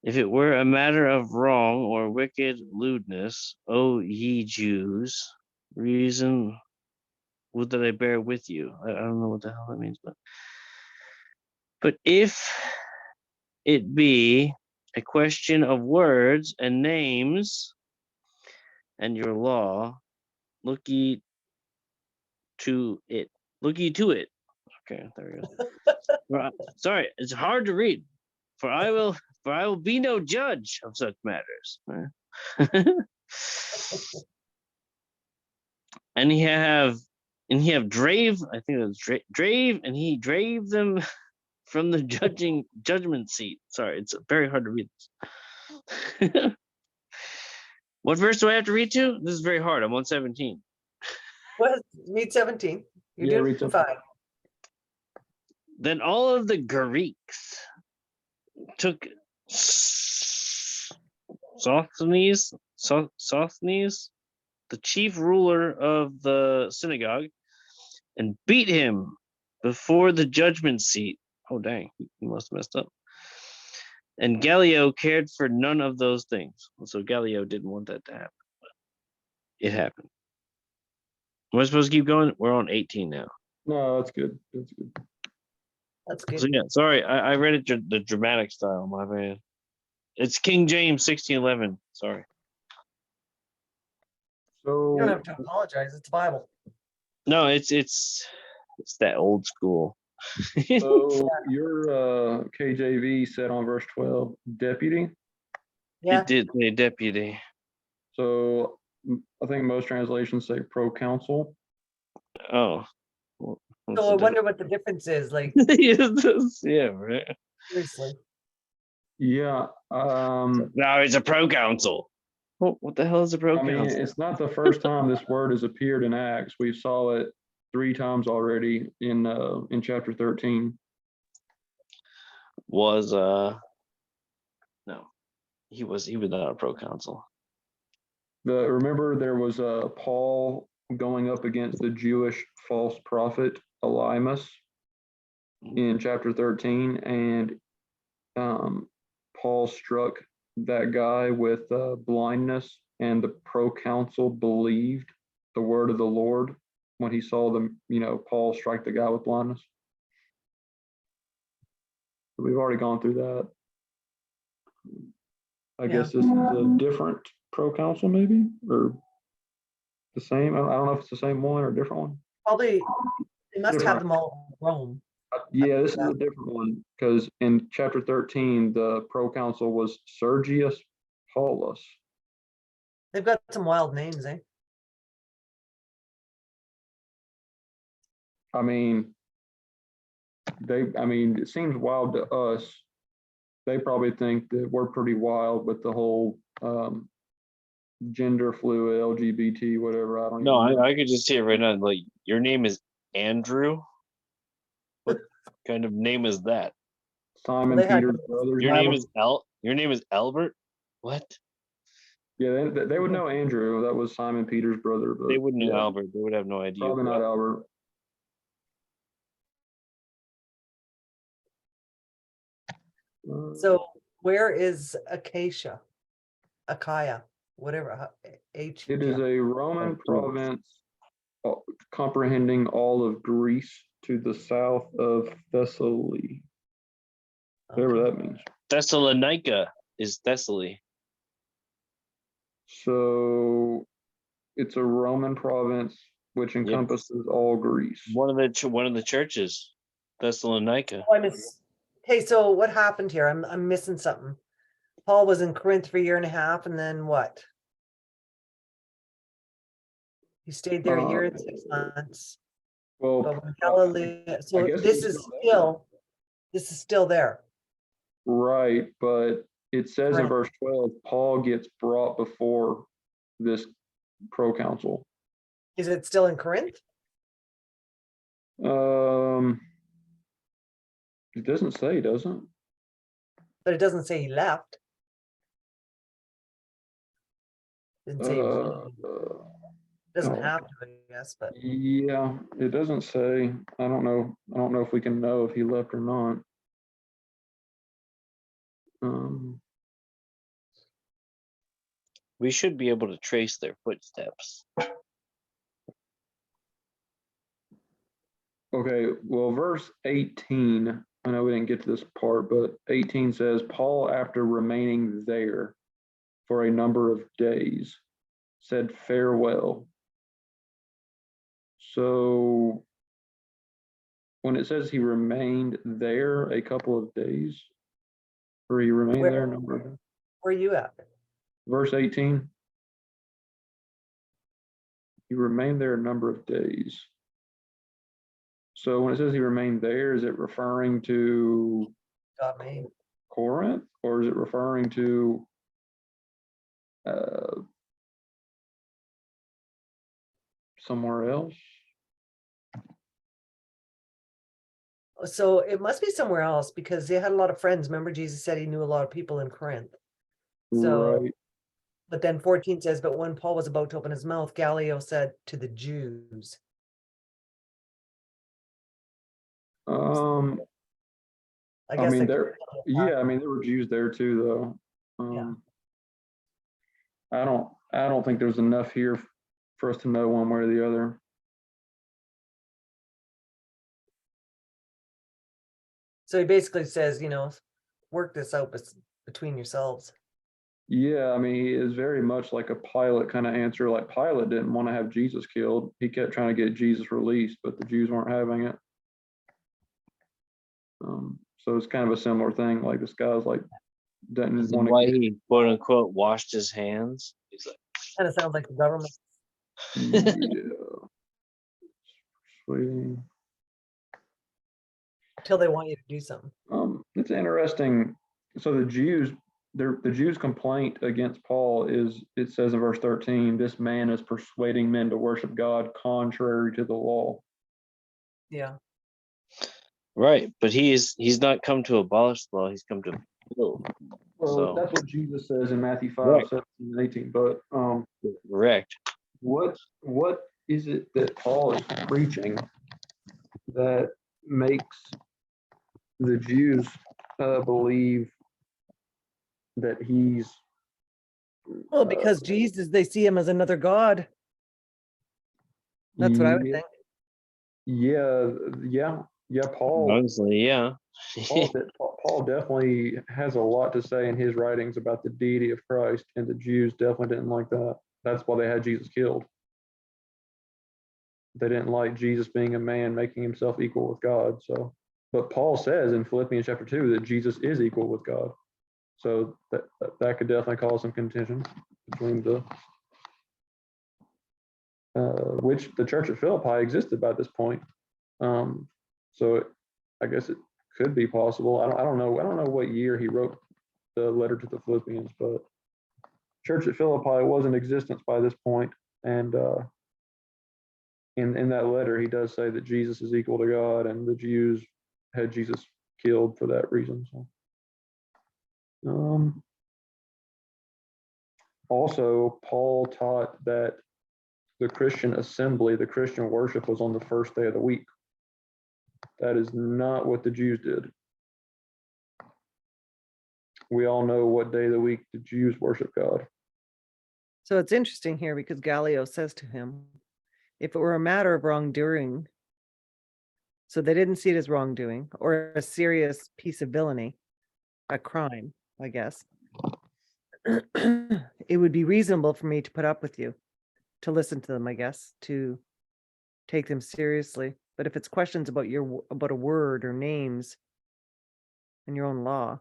"If it were a matter of wrong or wicked lewdness, O ye Jews, reason would that I bear with you." I don't know what the hell that means, but if it be a question of words and names and your law, look ye to it. Look ye to it. Okay, there we go. Sorry, it's hard to read. For I will be no judge of such matters. and he have drave, I think it was drave, and he drave them from the judgment seat. Sorry, it's very hard to read this. What verse do I have to read to? This is very hard. I'm on 17. What, read 17. You're Yeah, doing read 17. fine. Then all of the Greeks took Sosthenes, the chief ruler of the synagogue, and beat him before the judgment seat. Oh, dang, he must have messed up. And Gallio cared for none of those things. So Gallio didn't want that to happen. But it happened. Am I supposed to keep going? We're on 18 now. No, that's good. That's good. That's good. So yeah, sorry, I read it the dramatic style, my bad. It's King James 1611. Sorry. You don't So, have to apologize. It's Bible. No, it's that old school. so your KJV said on verse 12, deputy. Yeah. It did say deputy. So I think most translations say proconsul. Oh. Well, what's So I the wonder what the difference is. Like, difference? Yeah, right. seriously. Yeah. No, it's a proconsul. What the hell is a I proconsul? mean, it's not the first time this word has appeared in Acts. We saw it 3 times already in chapter 13. Was no, he was not a proconsul. Remember there was Paul going up against the Jewish false prophet Elymas in chapter 13, and Paul struck that guy with blindness, and the proconsul believed the word of the Lord when he saw them, Paul strike the guy with blindness. We've already gone through that. I guess this is a different proconsul, maybe, or the same. I don't know if it's the same one or a different one. Probably, they must Different. have them all in Rome. Yeah, this is a different one because in chapter 13, the proconsul was Sergius Paulus. They've got some wild names, eh? I mean, it seems wild to us. They probably think that we're pretty wild with the whole gender fluid, LGBT, whatever. I don't No, even know. I could just see it right now. Like, your name is Andrew. What kind of name is that? Simon They had- Peter's brother. Your name is Your name is Albert. What? Yeah, they would know Andrew. That was Simon Peter's brother. But They wouldn't know yeah, Albert. They would have no idea. probably not Albert. So where is Acacia? Achaia, whatever. H. It is a Roman province comprehending all of Greece to the south of Thessaly, whatever that means. Thessalonica is Thessaly. So it's a Roman province which encompasses all Greece. One of the churches, Thessalonica. Oh, okay, so what happened here? I'm missing something. Paul was in Corinth for a year and a half, and then what? He stayed there a year and 6 months. Well, But when Galilee, so guess this he's is still still there. right, but it says in Correct. verse 12, Paul gets brought before this proconsul. Is it still in Corinth? It doesn't say, does it? But it doesn't say he left. Didn't say he was leaving. Doesn't oh. have to, I guess, but Yeah, it doesn't say. I don't know. I don't know if we can know if he left or not. We should be able to trace their footsteps. Okay, well, verse 18, I know we didn't get to this part, but 18 says, Paul, after remaining there for a number of days, said farewell. So when it says he remained there a couple of days, or he remained Where- there a number of days, where are you at? verse 18, he remained there a number of days. So when it says he remained there, is it referring to Got me. Corinth, or is it referring to somewhere else? So it must be somewhere else because they had a lot of friends. Remember, Jesus said he knew a lot of people in Corinth. So, Right. but then 14 says, but when Paul was about to open his mouth, Gallio said to the Jews. I guess mean, it there, could be a yeah, I mean, there were Jews there too, though. Yeah. I don't think there's enough here for us to know one way or the other. So he basically says, work this out between yourselves. Yeah, I mean, he is very much like a Pilate kind of answer. Like Pilate didn't want to have Jesus killed. He kept trying to get Jesus released, but the Jews weren't having it. So it's kind of a similar thing. Like this guy's like doesn't Is that want why to. he quote unquote washed his hands? He's like, Kind of sounds like the government. Yeah. Sweet. Till they want you to do something. It's interesting. So the Jews' complaint against Paul is, it says in verse 13, this man is persuading men to worship God contrary to the law. Yeah. right, but he's not come to abolish the law. He's come to fulfill. Well, So that's what Jesus says in Matthew 5, Right. 17 and 18. But correct. what is it that Paul is preaching that makes the Jews believe that he's Well, because Jesus, they see him as another God. That's what I would think. Yeah. Paul Honestly, yeah. Paul definitely has a lot to say in his writings about the deity of Christ, and the Jews definitely didn't like that. That's why they had Jesus killed. They didn't like Jesus being a man, making himself equal with God. So, but Paul says in Philippians chapter 2 that Jesus is equal with God. So that could definitely cause some contention between the which the church at Philippi existed by this point. I guess it could be possible. I don't know what year he wrote the letter to the Philippians, but church at Philippi was in existence by this point, and in that letter he does say that Jesus is equal to God, and the Jews had Jesus killed for that reason. So, also, Paul taught that the Christian assembly, the Christian worship, was on the first day of the week. That is not what the Jews did. We all know what day of the week the Jews worship God. So it's interesting here because Gallio says to him, if it were a matter of wrongdoing, so they didn't see it as wrongdoing or a serious piece of villainy, a crime, I guess, it would be reasonable for me to put up with you, to listen to them, I guess, to take them seriously. But if it's questions about about a word or names and your own law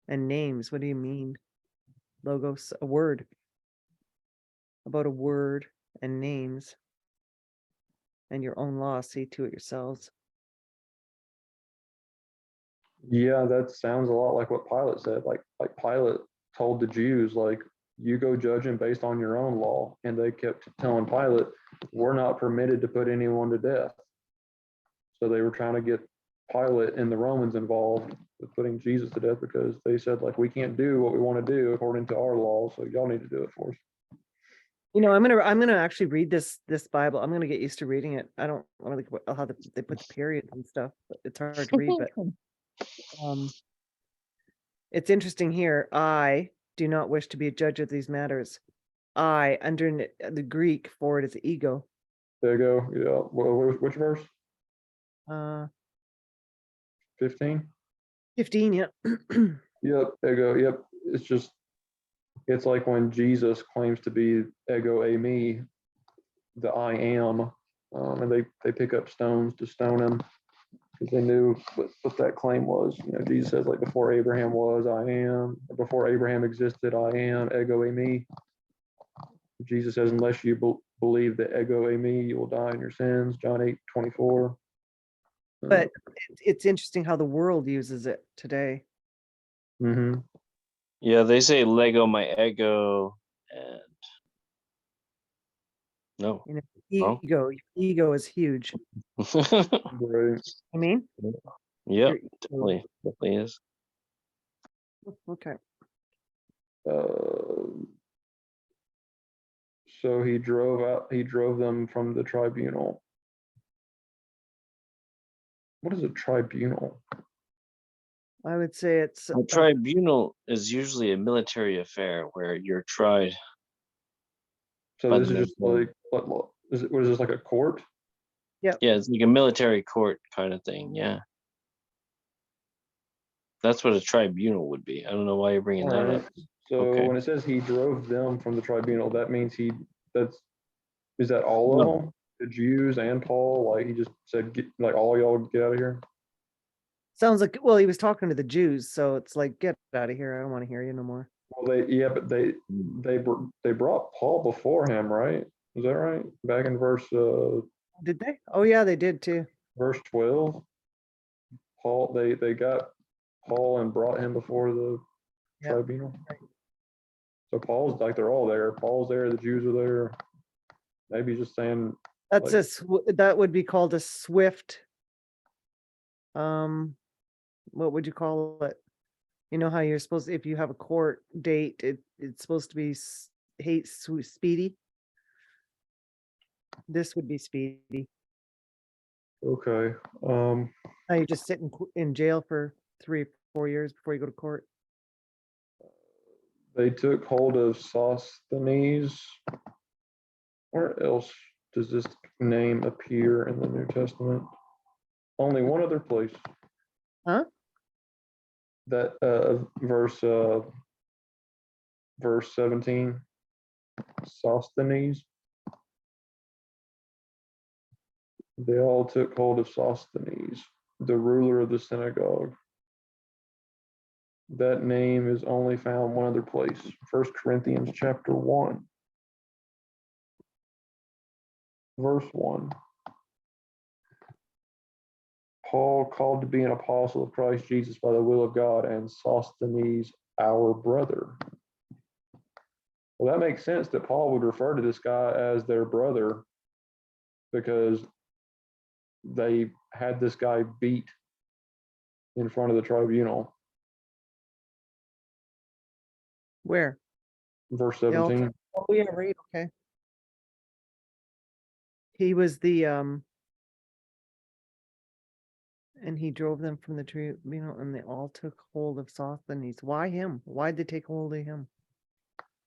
and names, what do you mean? Logos, a word. About a word and names and your own law, see to it yourselves. Yeah, that sounds a lot like what Pilate said. Like Pilate told the Jews, like, you go judge him based on your own law. And they kept telling Pilate, we're not permitted to put anyone to death. So they were trying to get Pilate and the Romans involved with putting Jesus to death because they said, like, we can't do what we want to do according to our law. So y'all need to do it for us. You know, I'm gonna actually read this Bible. I'm gonna get used to reading it. I don't really how they put the periods and stuff. But it's hard to read, but it's interesting here. I do not wish to be a judge of these matters. I, under the Greek for it is ego. There you go. Yeah. Which verse? 15? 15, yeah. Yep. There you go. Yep. It's like when Jesus claims to be ego eimi, the I am, and they pick up stones to stone him because they knew what that claim was. You know, Jesus says, like, before Abraham was, I am. Before Abraham existed, I am, ego eimi. Jesus says, unless you believe the ego eimi, you will die in your sins. John 8:24. But it's interesting how the world uses it today. Mm-hmm. Yeah, they say Lego my ego, and no. You know, ego is huge. Right. I mean, Yep, your definitely is. okay. So he drove them from the tribunal. What is a tribunal? I would say it's A tribunal is usually a military affair where you're tried. So By this the is just military. like, what is this, like a court? Yeah, it's like a military court kind of thing. Yeah, that's what a tribunal would be. I don't know why you're bringing that Alright. up. So Okay. when it says he drove them from the tribunal, that means is that all of No. them? The Jews and Paul? Like, he just said, get, like, all y'all get out of here? sounds like, well, he was talking to the Jews, so it's like, get out of here. I don't want to hear you no more. Well, but they brought Paul before him, right? Is that right? Back in Did they? Oh yeah, they did too. verse 12. Paul, they got Paul and brought him before the Yeah. tribunal. So Paul's, like, they're all there. Paul's there, the Jews are there. Maybe just saying, That's like, that would be called a swift. What would you call it? You know how you're supposed to, if you have a court date, it's supposed to be speedy. This would be speedy. okay. Now you just sit in jail for 3 or 4 years before you go to court. They took hold of Sosthenes. Where else does this name appear in the New Testament? Only one other place. Huh? That verse 17. Sosthenes. They all took hold of Sosthenes, the ruler of the synagogue. That name is only found one other place, 1 Corinthians chapter 1, verse 1. Paul, called to be an apostle of Christ Jesus by the will of God, and Sosthenes, our brother. Well, that makes sense that Paul would refer to this guy as their brother because they had this guy beat in front of the tribunal. Where? Verse The altar. 17. Oh yeah, right. Okay. He was the and he drove them from the tribunal, and they all took hold of Sosthenes. Why him? Why'd they take hold of him?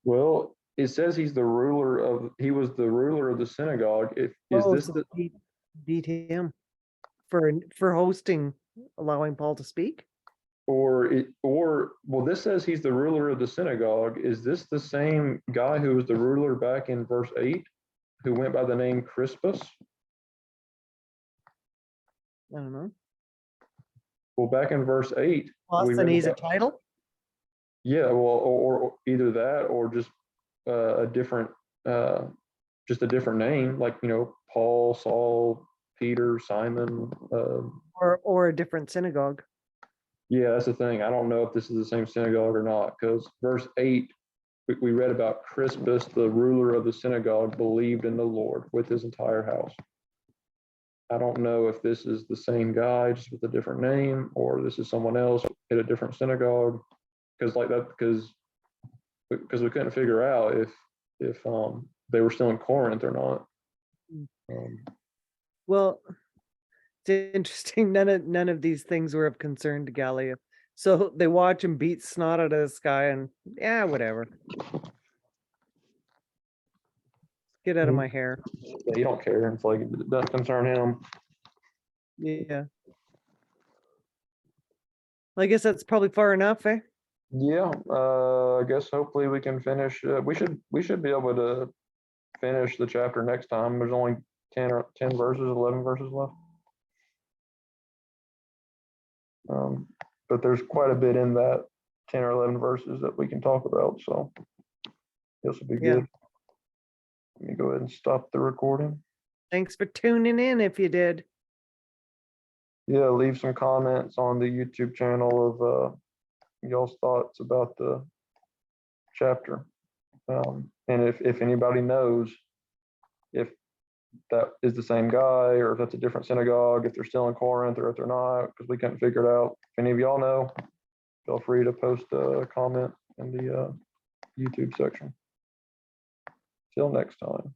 Well, it says he was the ruler of the synagogue. So he beat him for hosting, allowing Paul to speak? Well, this says he's the ruler of the synagogue. Is this the same guy who was the ruler back in verse 8? who went by the name Crispus. I don't know. Well, back in verse 8, Plus, we and read he's a about- title. yeah, well, or either that or just a different, just a different name, like, you know, Paul, Saul, Peter, Simon. Or a different synagogue. Yeah, that's the thing. I don't know if this is the same synagogue or not, because verse 8, we read about Crispus, the ruler of the synagogue, believed in the Lord with his entire house. I don't know if this is the same guy, just with a different name, or this is someone else at a different synagogue. Because we couldn't figure out if they were still in Corinth or not. Well, it's interesting. None of these things were of concern to Gallia. So they watch him beat snot out of this guy, and yeah, whatever. Get out of my hair. Yeah, you don't care. It's like it doesn't concern him. Yeah. I guess that's probably far enough, eh? Yeah, I guess hopefully we can finish. We should be able to finish the chapter next time. There's only 10 verses, 11 verses left. But there's quite a bit in that 10 or 11 verses that we can talk about. So this will be Yeah. good. Let me go ahead and stop the recording. Thanks for tuning in if you did. Yeah, leave some comments on the YouTube channel of y'all's thoughts about the chapter. And if anybody knows if that is the same guy or if that's a different synagogue, if they're still in Corinth or if they're not, because we couldn't figure it out. If any of y'all know, feel free to post a comment in the YouTube section. Till next time.